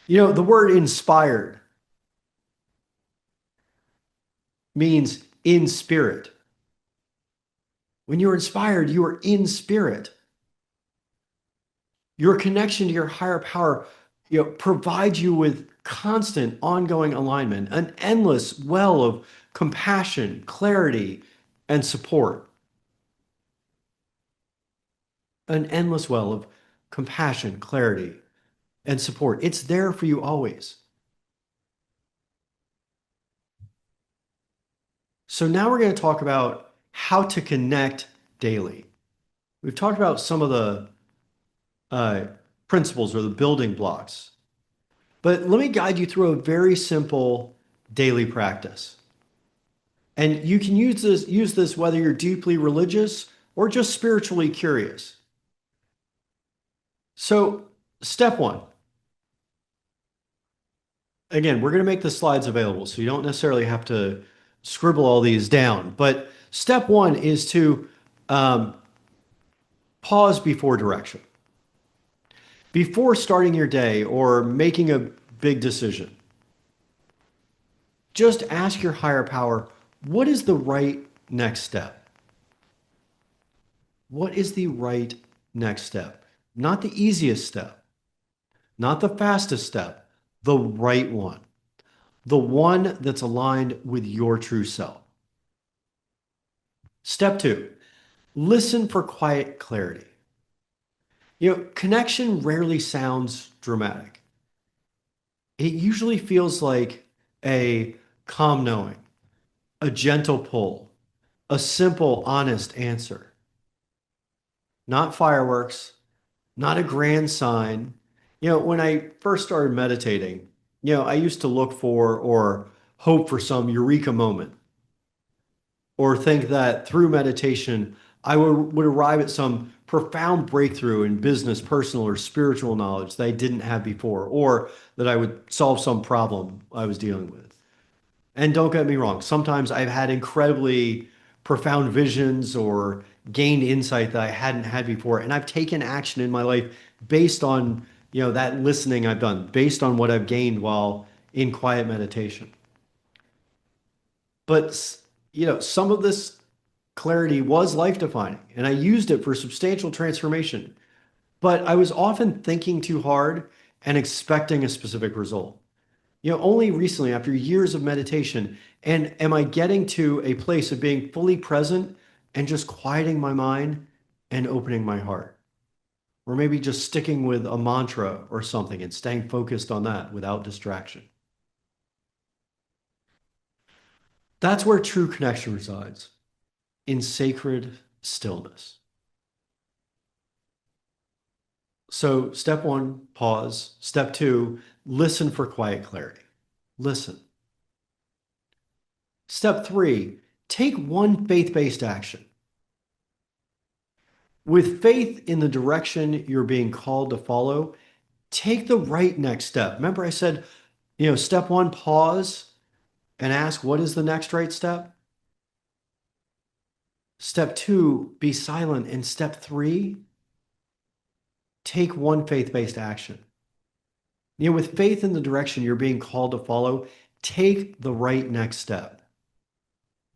The word inspired means in spirit. When you're inspired, you are in spirit. Your connection to your higher power, provides you with constant, ongoing alignment, an endless well of compassion, clarity, and support. An endless well of compassion, clarity, and support. It's there for you always. So now we're going to talk about how to connect daily. We've talked about some of the uh, principles or the building blocks, but let me guide you through a very simple daily practice. And you can use this whether you're deeply religious or just spiritually curious. So, step one. Again, we're going to make the slides available, so you don't necessarily have to scribble all these down. But step one is to um, pause before direction. Before starting your day or making a big decision, just ask your higher power, what is the right next step? What is the right next step? Not the easiest step, not the fastest step, the right one. The one that's aligned with your true self. Step two, listen for quiet clarity. Connection rarely sounds dramatic. It usually feels like a calm knowing, a gentle pull, a simple, honest answer. Not fireworks, not a grand sign. When I first started meditating, I used to look for or hope for some eureka moment or think that through meditation, I would arrive at some profound breakthrough in business, personal, or spiritual knowledge that I didn't have before, or that I would solve some problem I was dealing with. And don't get me wrong, sometimes I've had incredibly profound visions or gained insight that I hadn't had before. And I've taken action in my life based on, that listening I've done, based on what I've gained while in quiet meditation. But, some of this clarity was life defining, and I used it for substantial transformation. But I was often thinking too hard and expecting a specific result. Only recently, after years of meditation, and am I getting to a place of being fully present and just quieting my mind and opening my heart. Or maybe just sticking with a mantra or something and staying focused on that without distraction. That's where true connection resides, in sacred stillness. So, step one, pause. Step two, listen for quiet clarity. Listen. Step three, take one faith based action. With faith in the direction you're being called to follow, take the right next step. Remember, I said, step one, pause and ask, what is the next right step? Step two, be silent. And step three, take one faith based action. With faith in the direction you're being called to follow, take the right next step.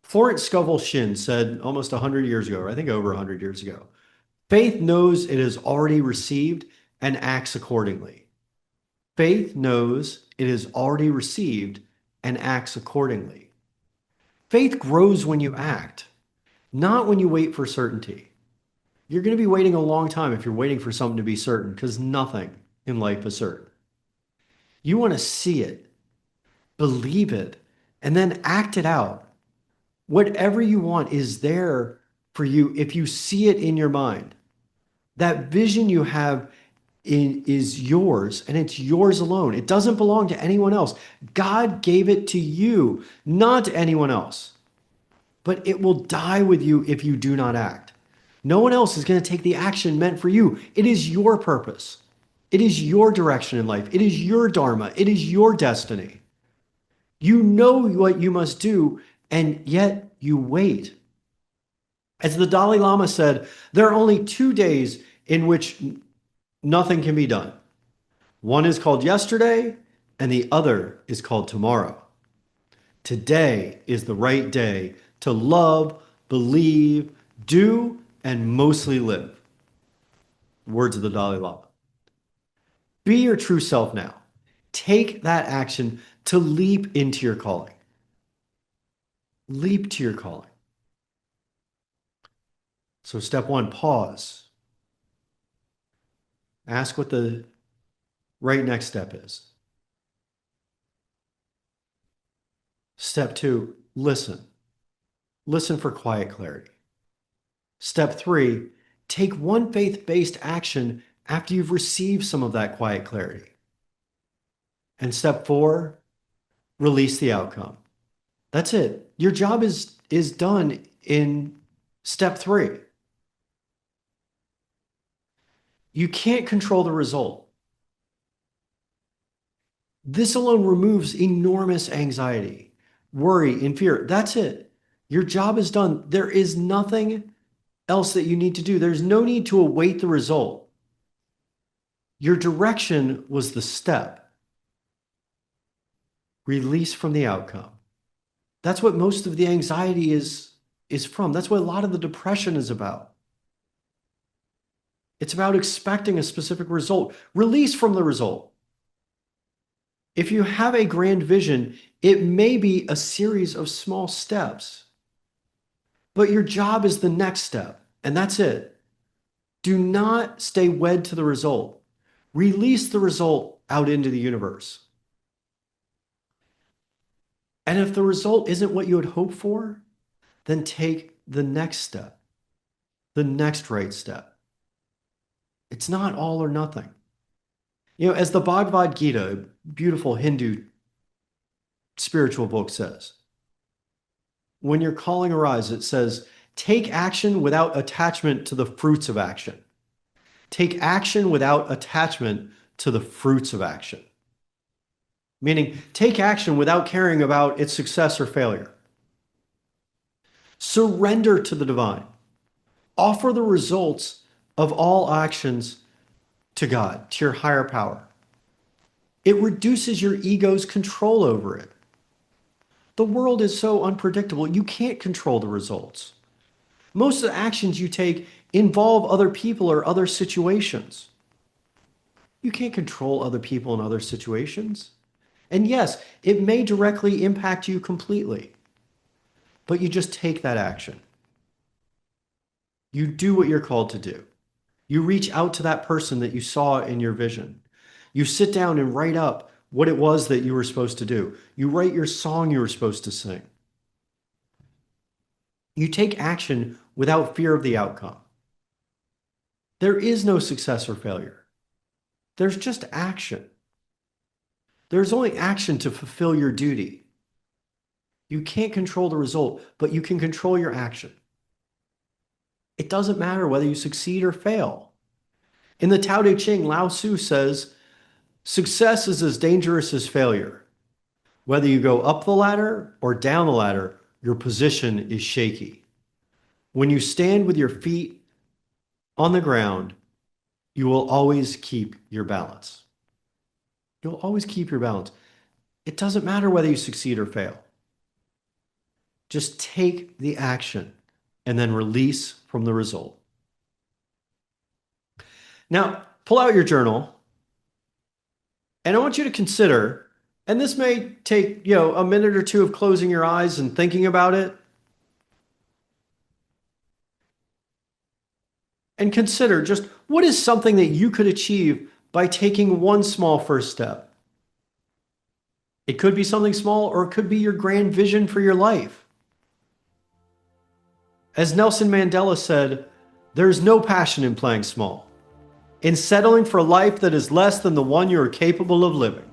Florence Scovel Shinn said almost 100 years ago, or I think over 100 years ago, faith knows it has already received and acts accordingly. Faith knows it has already received and acts accordingly. Faith grows when you act, not when you wait for certainty. You're going to be waiting a long time if you're waiting for something to be certain, because nothing in life is certain. You want to see it, believe it, and then act it out. Whatever you want is there for you if you see it in your mind. That vision you have is yours, and it's yours alone. It doesn't belong to anyone else. God gave it to you, not to anyone else. But it will die with you if you do not act. No one else is going to take the action meant for you. It is your purpose. It is your direction in life. It is your dharma. It is your destiny. You know what you must do, and yet you wait. As the Dalai Lama said, there are only 2 days in which nothing can be done. One is called yesterday, and the other is called tomorrow. Today is the right day to love, believe, do, and mostly live. Words of the Dalai Lama. Be your true self now. Take that action to leap into your calling. Leap to your calling. So step one, pause. Ask what the right next step is. Step two, listen. Listen for quiet clarity. Step three, take one faith-based action after you've received some of that quiet clarity. And step four, release the outcome. That's it. Your job is done in step three. You can't control the result. This alone removes enormous anxiety, worry, and fear. That's it. Your job is done. There is nothing else that you need to do. There's no need to await the result. Your direction was the step. Release from the outcome. That's what most of the anxiety is from. That's what a lot of the depression is about. It's about expecting a specific result. Release from the result. If you have a grand vision, it may be a series of small steps, but your job is the next step, and that's it. Do not stay wed to the result. Release the result out into the universe. And if the result isn't what you had hoped for, then take the next step, the next right step. It's not all or nothing. You know, as the Bhagavad Gita, a beautiful Hindu spiritual book says, when your calling arises, it says, take action without attachment to the fruits of action. Take action without attachment to the fruits of action. Meaning, take action without caring about its success or failure. Surrender to the divine. Offer the results of all actions to God, to your higher power. It reduces your ego's control over it. The world is so unpredictable, you can't control the results. Most of the actions you take involve other people or other situations. You can't control other people and other situations. And yes, it may directly impact you completely, but you just take that action. You do what you're called to do. You reach out to that person that you saw in your vision. You sit down and write up what it was that you were supposed to do. You write your song you were supposed to sing. You take action without fear of the outcome. There is no success or failure. There's just action. There's only action to fulfill your duty. You can't control the result, but you can control your action. It doesn't matter whether you succeed or fail. In the Tao Te Ching, Lao Tzu says, success is as dangerous as failure. Whether you go up the ladder or down the ladder, your position is shaky. When you stand with your feet on the ground, you will always keep your balance. You'll always keep your balance. It doesn't matter whether you succeed or fail. Just take the action and then release from the result. Now, pull out your journal, and I want you to consider, and this may take, a minute or two of closing your eyes and thinking about it. And consider just what is something that you could achieve by taking one small first step. It could be something small, or it could be your grand vision for your life. As Nelson Mandela said, there's no passion in playing small, in settling for a life that is less than the one you are capable of living.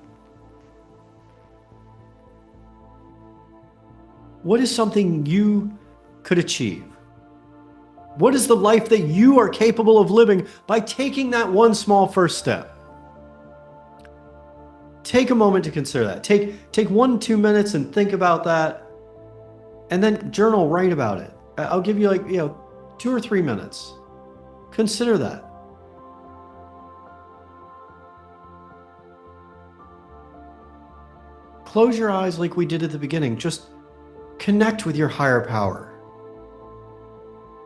What is something you could achieve? What is the life that you are capable of living by taking that one small first step? Take a moment to consider that. Take 1-2 minutes and think about that, and then journal, write about it. I'll give you 2 or 3 minutes. Consider that. Close your eyes like we did at the beginning. Just connect with your higher power.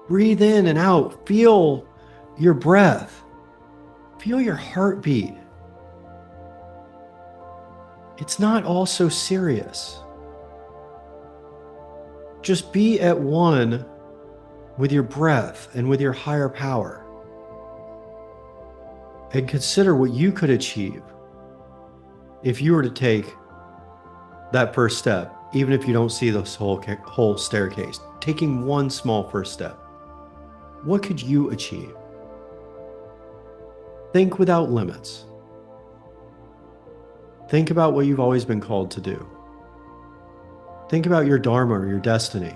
Breathe in and out. Feel your breath. Feel your heartbeat. It's not all so serious. Just be at one with your breath and with your higher power. And consider what you could achieve if you were to take that first step, even if you don't see this whole staircase. Taking one small first step. What could you achieve? Think without limits. Think about what you've always been called to do. Think about your dharma or your destiny.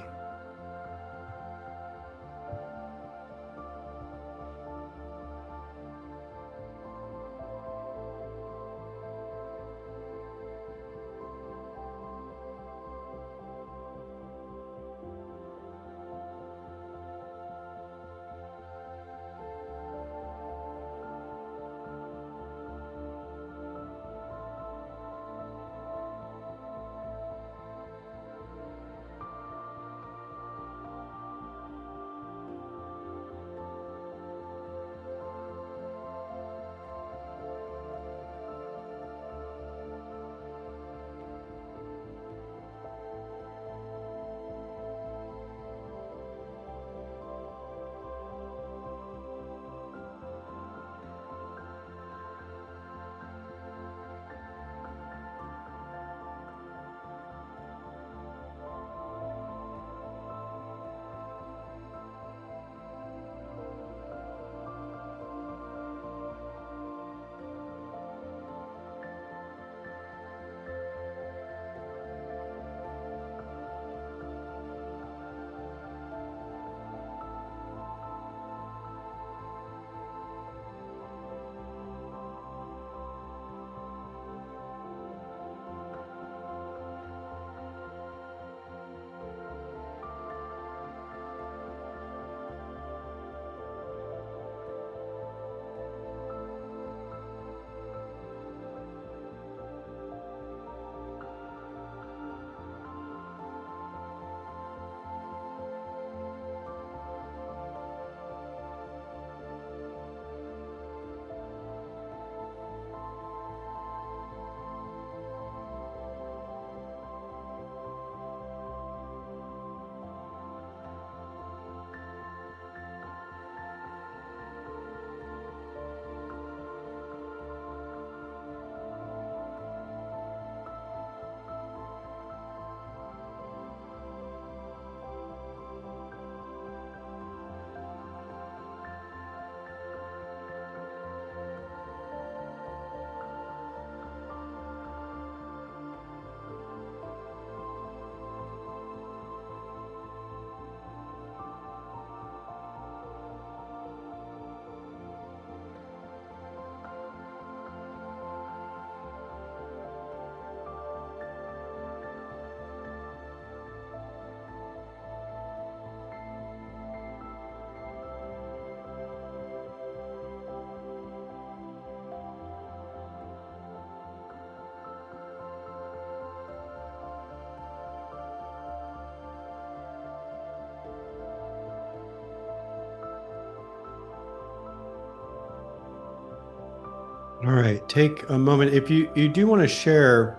All right, take a moment. If you do want to share,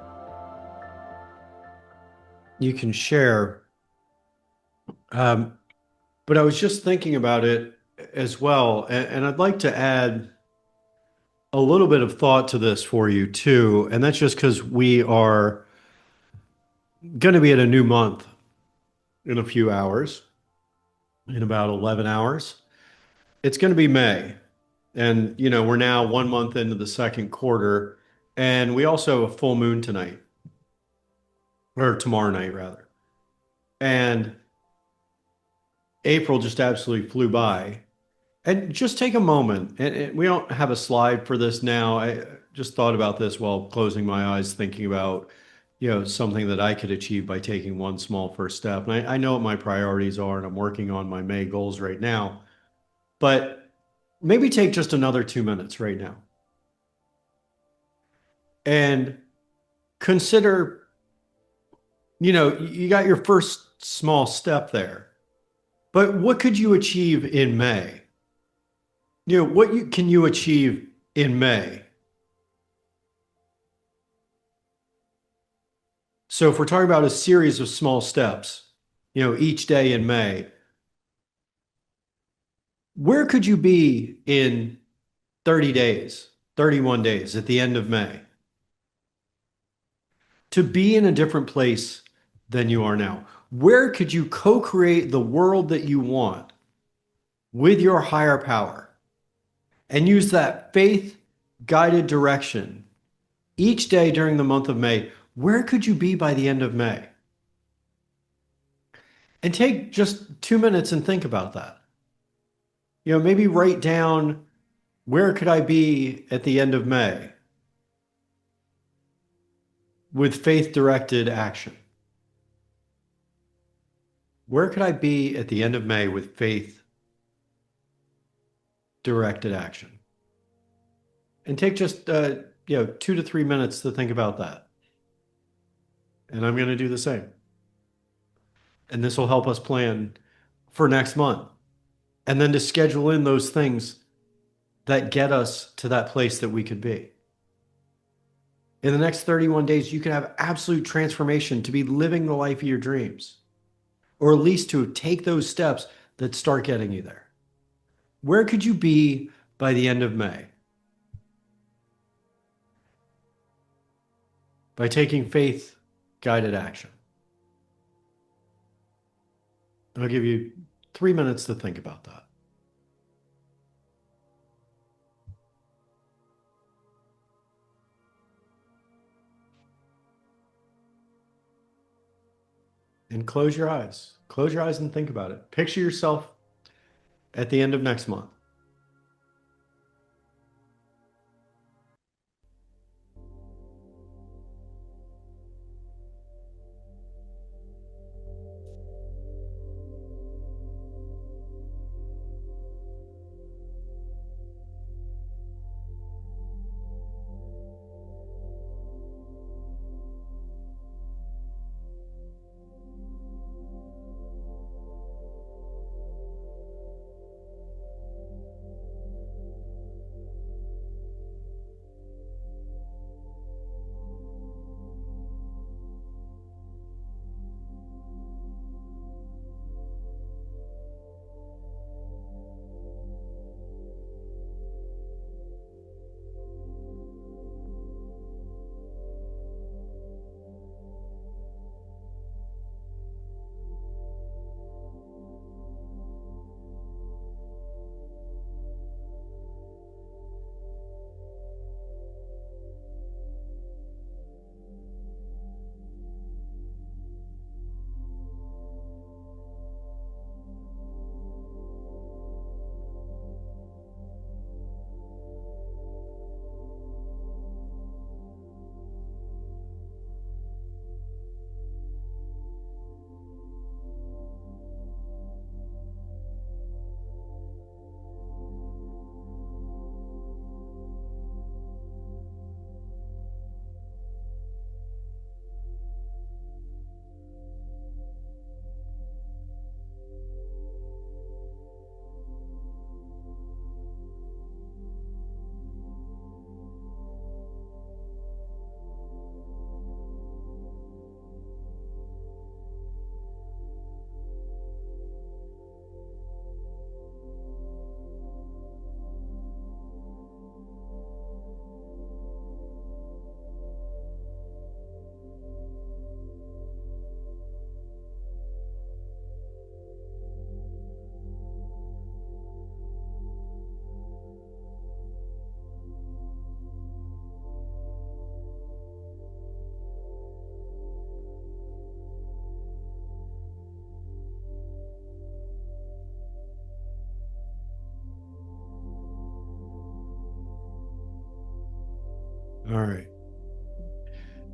you can share. Um, but I was just thinking about it as well, and I'd like to add a little bit of thought to this for you too. And that's just because we are going to be at a new month in a few hours, in about 11 hours. It's going to be May. And, we're now 1 month into the second quarter. And we also have a full moon tonight, or tomorrow night, rather. And April just absolutely flew by. And just take a moment. And we don't have a slide for this now. I just thought about this while closing my eyes, thinking about, something that I could achieve by taking one small first step. And I know what my priorities are, and I'm working on my May goals right now. But maybe take just another 2 minutes right now and consider, you got your first small step there, but what could you achieve in May? Can you achieve in May? So if we're talking about a series of small steps, each day in May, where could you be in 30 days, 31 days at the end of May? To be in a different place than you are now. Where could you co-create the world that you want with your higher power and use that faith guided direction each day during the month of May? Where could you be by the end of May? And take just 2 minutes and think about that. Maybe write down, where could I be at the end of May with faith directed action? Where could I be at the end of May with faith directed action? And take just 2 to 3 minutes to think about that. And I'm going to do the same. And this will help us plan for next month. And then to schedule in those things that get us to that place that we could be. In the next 31 days, you could have absolute transformation to be living the life of your dreams, or at least to take those steps that start getting you there. Where could you be by the end of May? By taking faith guided action. I'll give you 3 minutes to think about that. And close your eyes. Close your eyes and think about it. Picture yourself at the end of next month. All right.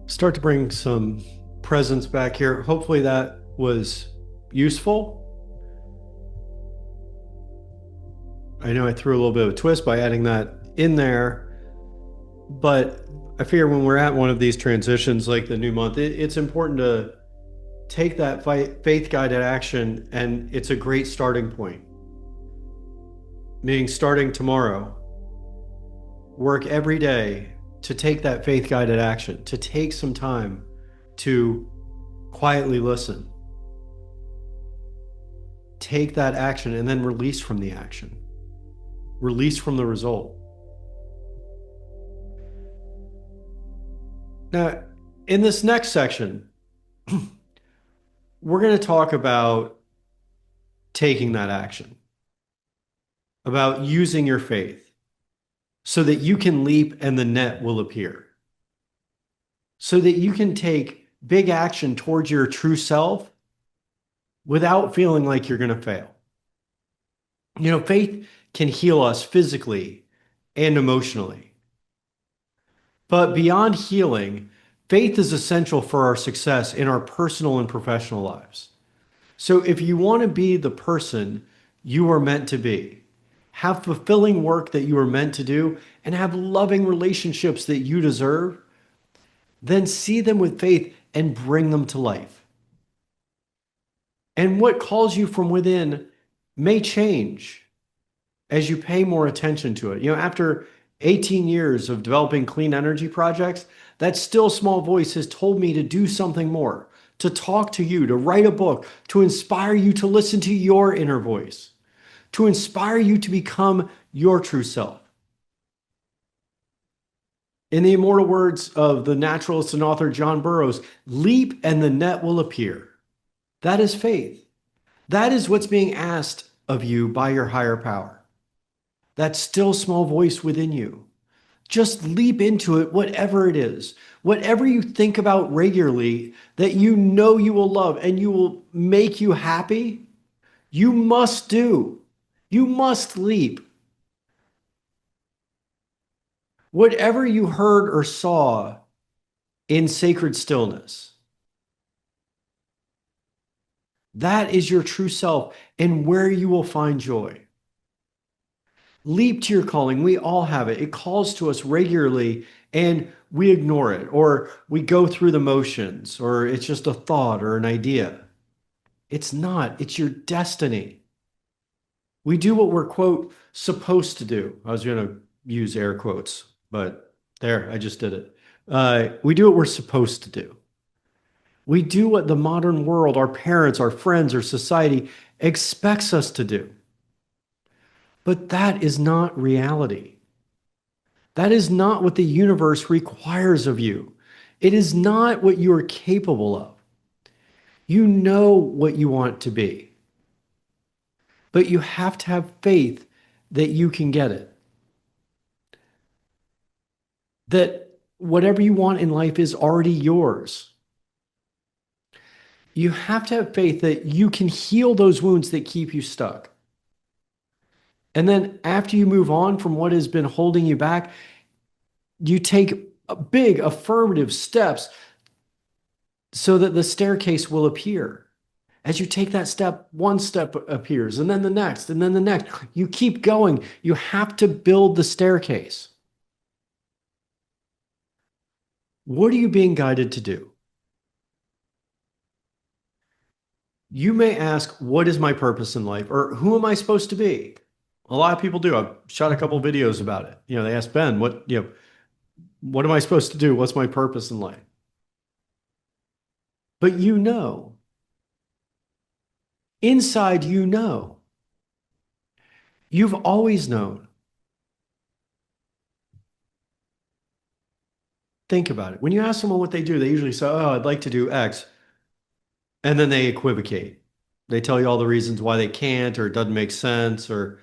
Start to bring some presence back here. Hopefully that was useful. I know I threw a little bit of a twist by adding that in there, but I figure when we're at one of these transitions like the new month, it's important to take that faith guided action, and it's a great starting point. Meaning starting tomorrow, work every day to take that faith guided action, to take some time to Quietly listen, take that action, and then release from the action, release from the result. Now, in this next section, we're going to talk about taking that action, about using your faith so that you can leap and the net will appear, so that you can take big action towards your true self without feeling like you're going to fail. You know, faith can heal us physically and emotionally. But beyond healing, faith is essential for our success in our personal and professional lives. So if you want to be the person you are meant to be, have fulfilling work that you are meant to do, and have loving relationships that you deserve, then see them with faith and bring them to life. And what calls you from within may change as you pay more attention to it. You know, after 18 years of developing clean energy projects, that still small voice has told me to do something more, to talk to you, to write a book, to inspire you to listen to your inner voice, to inspire you to become your true self. In the immortal words of the naturalist and author John Burroughs, leap and the net will appear. That is faith. That is what's being asked of you by your higher power. That still small voice within you. Just leap into it, whatever it is. Whatever you think about regularly that you know you will love and you will make you happy, you must do. You must leap. Whatever you heard or saw in sacred stillness, that is your true self and where you will find joy. Leap to your calling. We all have it. It calls to us regularly and we ignore it, or we go through the motions, or it's just a thought or an idea. It's not, it's your destiny. We do what we're, quote, supposed to do. I was going to use air quotes, but there, I just did it. We do what we're supposed to do. We do what the modern world, our parents, our friends, our society expects us to do. But that is not reality. That is not what the universe requires of you. It is not what you are capable of. You know what you want to be, but you have to have faith that you can get it. That whatever you want in life is already yours. You have to have faith that you can heal those wounds that keep you stuck. And then after you move on from what has been holding you back, you take big affirmative steps so that the staircase will appear. As you take that step, one step appears, and then the next, and then the next. You keep going. You have to build the staircase. What are you being guided to do? You may ask, what is my purpose in life? Or who am I supposed to be? A lot of people do. I've shot a couple videos about it. You know, they ask Ben, what am I supposed to do? What's my purpose in life? But you know, inside you know. You've always known. Think about it. When you ask someone what they do, they usually say, oh, I'd like to do X. And then they equivocate. They tell you all the reasons why they can't, or it doesn't make sense, or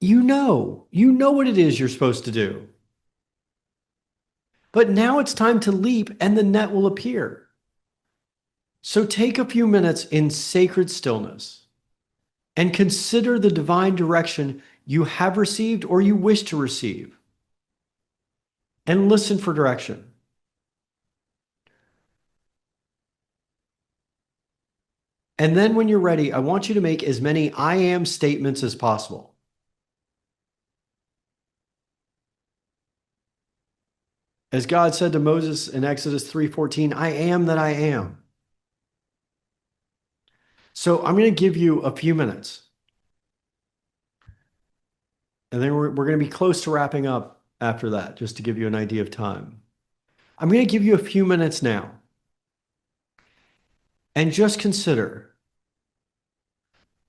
you know what it is you're supposed to do. But now it's time to leap and the net will appear. So take a few minutes in sacred stillness and consider the divine direction you have received or you wish to receive. And listen for direction. And then when you're ready, I want you to make as many I am statements as possible. As God said to Moses in Exodus 3:14, I am that I am. So I'm going to give you a few minutes. And then we're going to be close to wrapping up after that, just to give you an idea of time. I'm going to give you a few minutes now. and just consider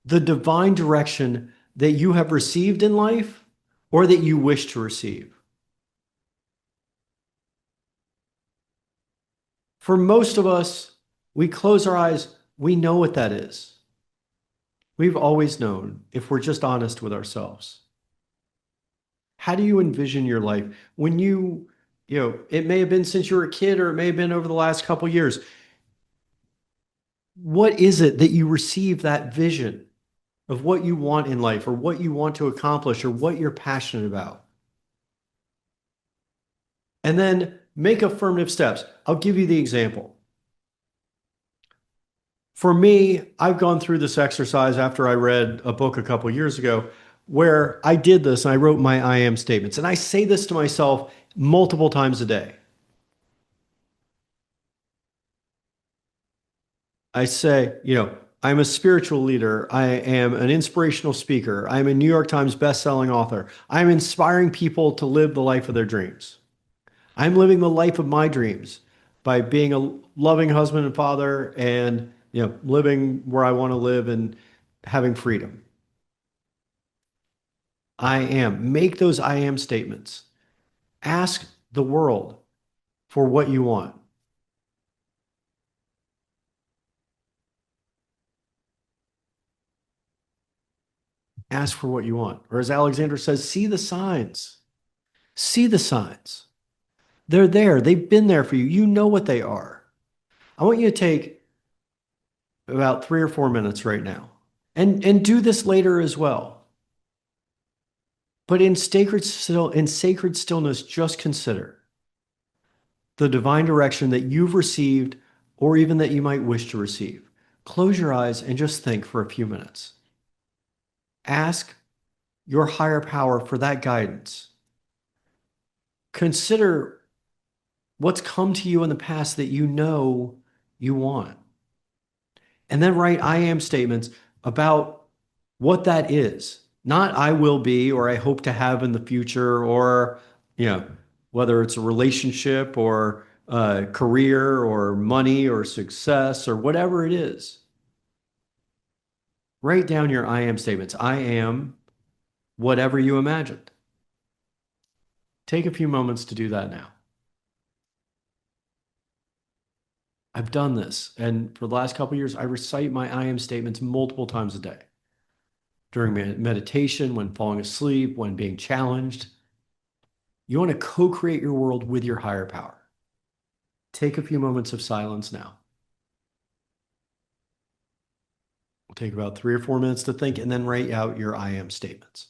the divine direction that you have received in life or that you wish to receive. For most of us, we close our eyes, we know what that is. We've always known if we're just honest with ourselves. How do you envision your life when it may have been since you were a kid or it may have been over the last couple years. What is it that you receive that vision of what you want in life or what you want to accomplish or what you're passionate about? And then make affirmative steps. I'll give you the example. For me, I've gone through this exercise after I read a book a couple years ago where I did this and I wrote my I am statements. And I say this to myself multiple times a day. I say, I'm a spiritual leader. I am an inspirational speaker. I'm a New York Times best-selling author. I'm inspiring people to live the life of their dreams. I'm living the life of my dreams by being a loving husband and father and, living where I want to live and having freedom. I am. Make those I am statements. Ask the world for what you want. Ask for what you want. Or as Alexander says, see the signs. See the signs. They're there. They've been there for you. You know what they are. I want you to take about 3 or 4 minutes right now and do this later as well. But in sacred stillness, just consider the divine direction that you've received or even that you might wish to receive. Close your eyes and just think for a few minutes. Ask your higher power for that guidance. Consider what's come to you in the past that you know you want. And then write I am statements about what that is. Not I will be or I hope to have in the future or, whether it's a relationship or a career or money or success or whatever it is. Write down your I am statements. I am whatever you imagined. Take a few moments to do that now. I've done this, and for the last couple of years, I recite my I am statements multiple times a day. During meditation, when falling asleep, when being challenged. You want to co-create your world with your higher power. Take a few moments of silence now. We'll take about 3 or 4 minutes to think and then write out your I am statements.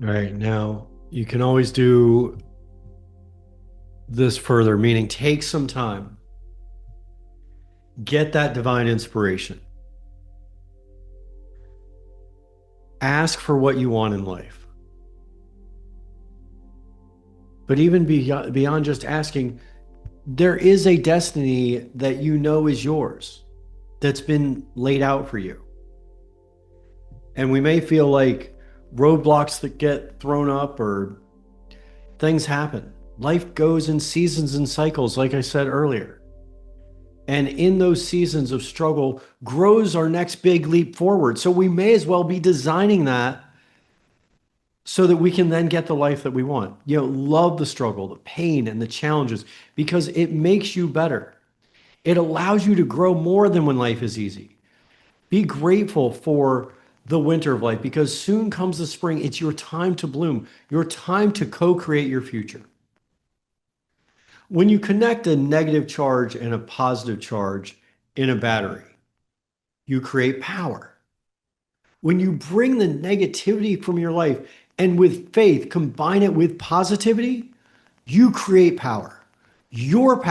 All right. Now, you can always do this further, meaning take some time, get that divine inspiration, ask for what you want in life. But even beyond just asking, there is a destiny that you know is yours that's been laid out for you. And we may feel like roadblocks that get thrown up or things happen. Life goes in seasons and cycles, like I said earlier. And in those seasons of struggle grows our next big leap forward. So we may as well be designing that so that we can then get the life that we want. Love the struggle, the pain, and the challenges because it makes you better. It allows you to grow more than when life is easy. Be grateful for the winter of life because soon comes the spring. It's your time to bloom, your time to co-create your future. When you connect a negative charge and a positive charge in a battery, you create power. When you bring the negativity from your life and with faith combine it with positivity, you create power. Your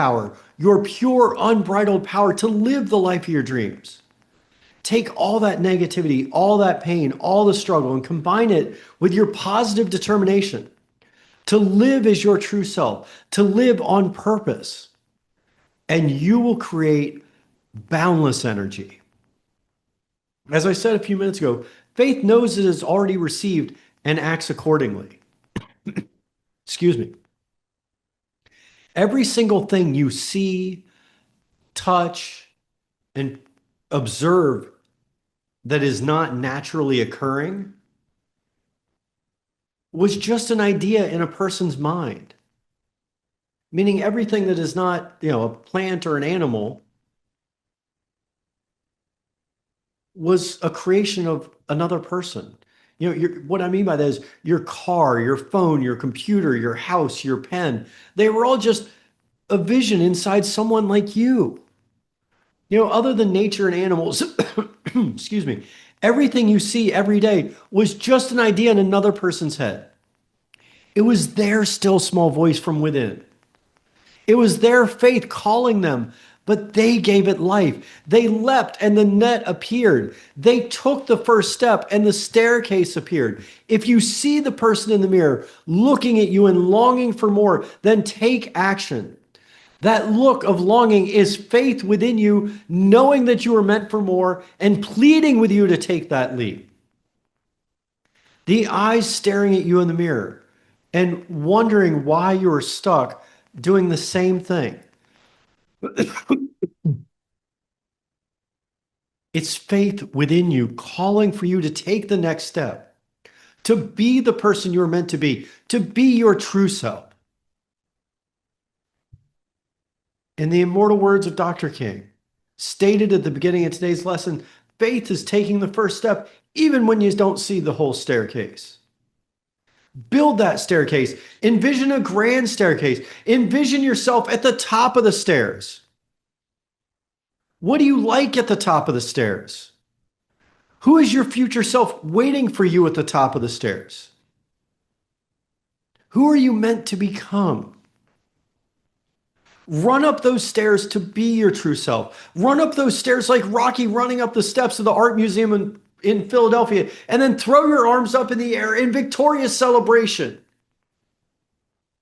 pure, unbridled power to live the life of your dreams. Take all that negativity, all that pain, all the struggle, and combine it with your positive determination to live as your true self, to live on purpose. And you will create boundless energy. As I said a few minutes ago, faith knows it has already received and acts accordingly. Excuse me. Every single thing you see, touch, and observe that is not naturally occurring was just an idea in a person's mind. Meaning everything that is not, a plant or an animal was a creation of another person. What I mean by that is your car, your phone, your computer, your house, your pen, they were all just a vision inside someone like you. Other than nature and animals, excuse me, everything you see every day was just an idea in another person's head. It was their still small voice from within. It was their faith calling them, but they gave it life. They leapt and the net appeared. They took the first step and the staircase appeared. If you see the person in the mirror looking at you and longing for more, then take action. That look of longing is faith within you, knowing that you are meant for more and pleading with you to take that leap. The eyes staring at you in the mirror and wondering why you are stuck doing the same thing. It's faith within you calling for you to take the next step, to be the person you're meant to be your true self. In the immortal words of Dr. King, stated at the beginning of today's lesson, faith is taking the first step even when you don't see the whole staircase. Build that staircase. Envision a grand staircase. Envision yourself at the top of the stairs. What do you like at the top of the stairs? Who is your future self waiting for you at the top of the stairs? Who are you meant to become? Run up those stairs to be your true self. Run up those stairs like Rocky running up the steps of the art museum in Philadelphia, and then throw your arms up in the air in victorious celebration.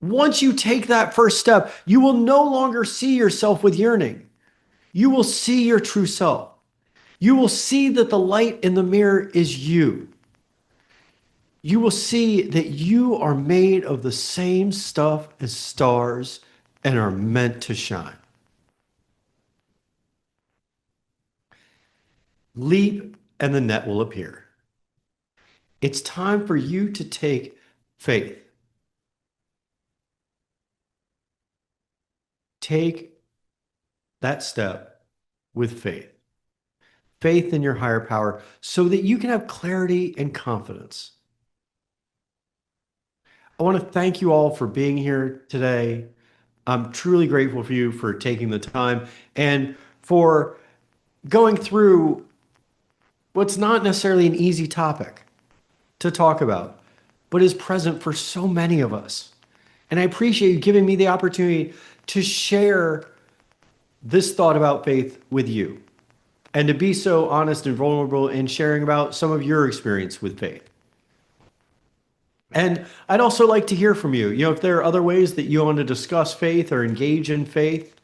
Once you take that first step, you will no longer see yourself with yearning. You will see your true self. You will see that the light in the mirror is you. You will see that you are made of the same stuff as stars and are meant to shine. Leap and the net will appear. It's time for you to take faith. Take that step with faith. Faith in your higher power so that you can have clarity and confidence. I want to thank you all for being here today. I'm truly grateful for you for taking the time and for going through what's not necessarily an easy topic to talk about. but is present for so many of us. And I appreciate you giving me the opportunity to share this thought about faith with you and to be so honest and vulnerable in sharing about some of your experience with faith. And I'd also like to hear from you. You know, if there are other ways that you want to discuss faith or engage in faith,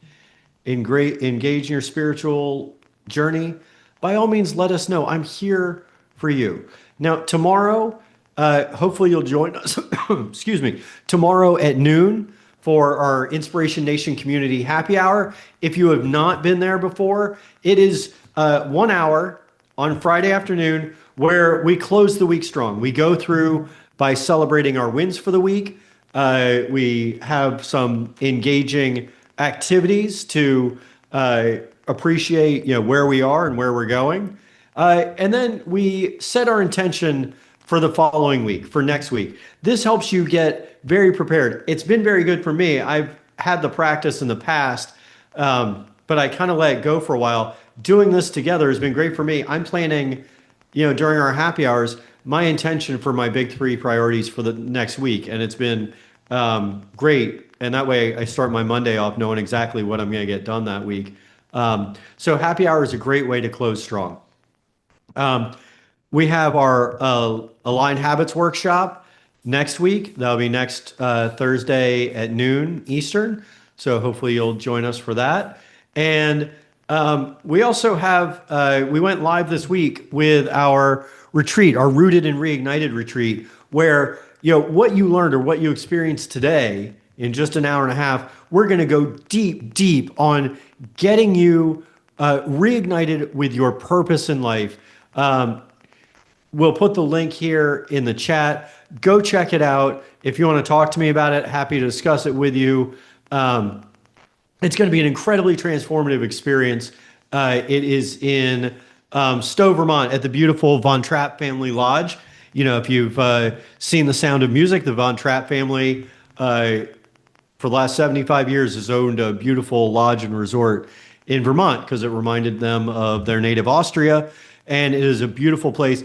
engage in your spiritual journey, by all means, let us know. I'm here for you. Now, tomorrow, hopefully you'll join us, excuse me, tomorrow at noon for our Inspiration Nation Community Happy Hour. If you have not been there before, it is 1 hour on Friday afternoon where we close the week strong. We go through by celebrating our wins for the week. We have some engaging activities to appreciate, you know, where we are and where we're going. And then we set our intention for the following week, for next week. This helps you get very prepared. It's been very good for me. I've had the practice in the past, but I kind of let it go for a while. Doing this together has been great for me. I'm planning, you know, during our happy hours, my intention for my big 3 priorities for the next week. And it's been great. And that way I start my Monday off knowing exactly what I'm going to get done that week. So happy hour is a great way to close strong. We have our Aligned Habits workshop next week. That'll be next Thursday at noon Eastern. So hopefully you'll join us for that. And we also have, we went live this week with our retreat, our Rooted and Reignited retreat, where, you know, what you learned or what you experienced today in just an hour and a half, we're going to go deep, deep on getting you reignited with your purpose in life. We'll put the link here in the chat. Go check it out. If you want to talk to me about it, happy to discuss it with you. It's going to be an incredibly transformative experience. It is in Stowe, Vermont, at the beautiful Von Trapp Family Lodge. You know, if you've seen The Sound of Music, the Von Trapp family, for the last 75 years, has owned a beautiful lodge and resort in Vermont because it reminded them of their native Austria. And it is a beautiful place.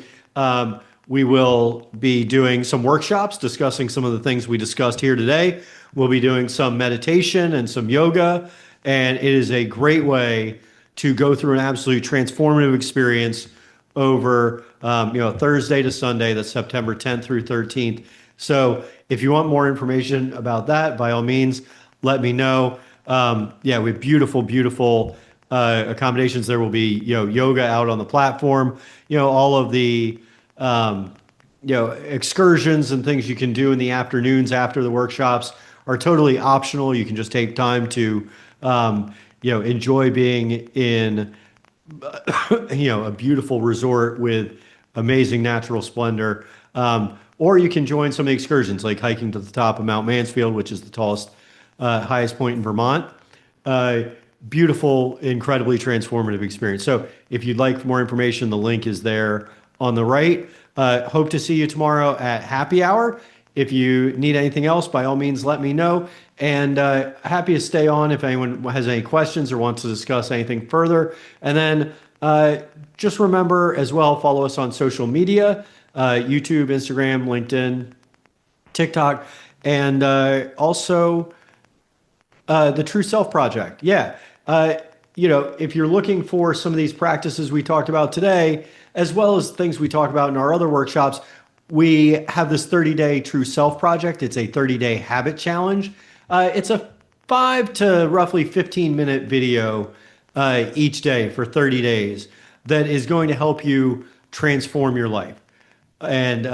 We will be doing some workshops discussing some of the things we discussed here today. We'll be doing some meditation and some yoga. And it is a great way to go through an absolute transformative experience over Thursday to Sunday, that's September 10th through 13th. So if you want more information about that, by all means, let me know. We have beautiful accommodations. There will be, you know, yoga out on the platform, you know, all of the, excursions and things you can do in the afternoons after the workshops are totally optional. You can just take time to, enjoy being in, a beautiful resort with amazing natural splendor. Or you can join some of the excursions, like hiking to the top of Mount Mansfield, which is the tallest, highest point in Vermont. Beautiful, incredibly transformative experience. So if you'd like more information, the link is there on the right. Hope to see you tomorrow at happy hour. If you need anything else, by all means, let me know. And happy to stay on if anyone has any questions or wants to discuss anything further. And then just remember as well, follow us on social media, YouTube, Instagram, LinkedIn, TikTok, and also the True Self Project. Yeah. If you're looking for some of these practices we talked about today, as well as things we talked about in our other workshops, we have this 30-day True Self Project. It's a 30-day habit challenge. It's a 5 to roughly 15-minute video each day for 30 days that is going to help you transform your life. And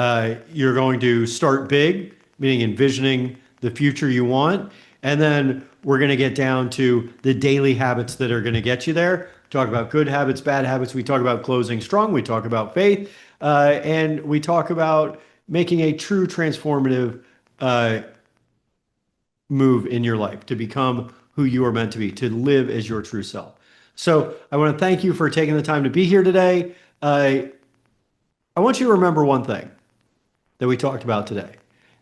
you're going to start big, meaning envisioning the future you want. And then we're going to get down to the daily habits that are going to get you there. Talk about good habits, bad habits. We talk about closing strong. We talk about faith. And we talk about making a true transformative move in your life to become who you are meant to be, to live as your true self. So I want to thank you for taking the time to be here today. I want you to remember one thing that we talked about today,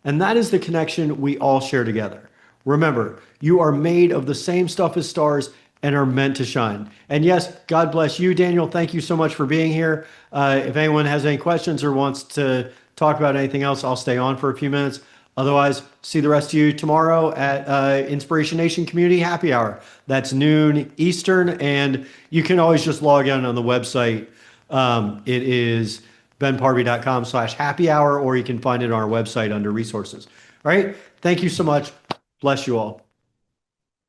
and that is the connection we all share together. Remember, you are made of the same stuff as stars, and are meant to shine. And yes, God bless you, Daniel. Thank you so much for being here. If anyone has any questions or wants to talk about anything else, I'll stay on for a few minutes. Otherwise, see the rest of you tomorrow at Inspiration Nation Community Happy Hour. That's noon Eastern, and you can always just log in on the website. It is benparvey.com/happy hour, or you can find it on our website under resources. All right. Thank you so much. Bless you all.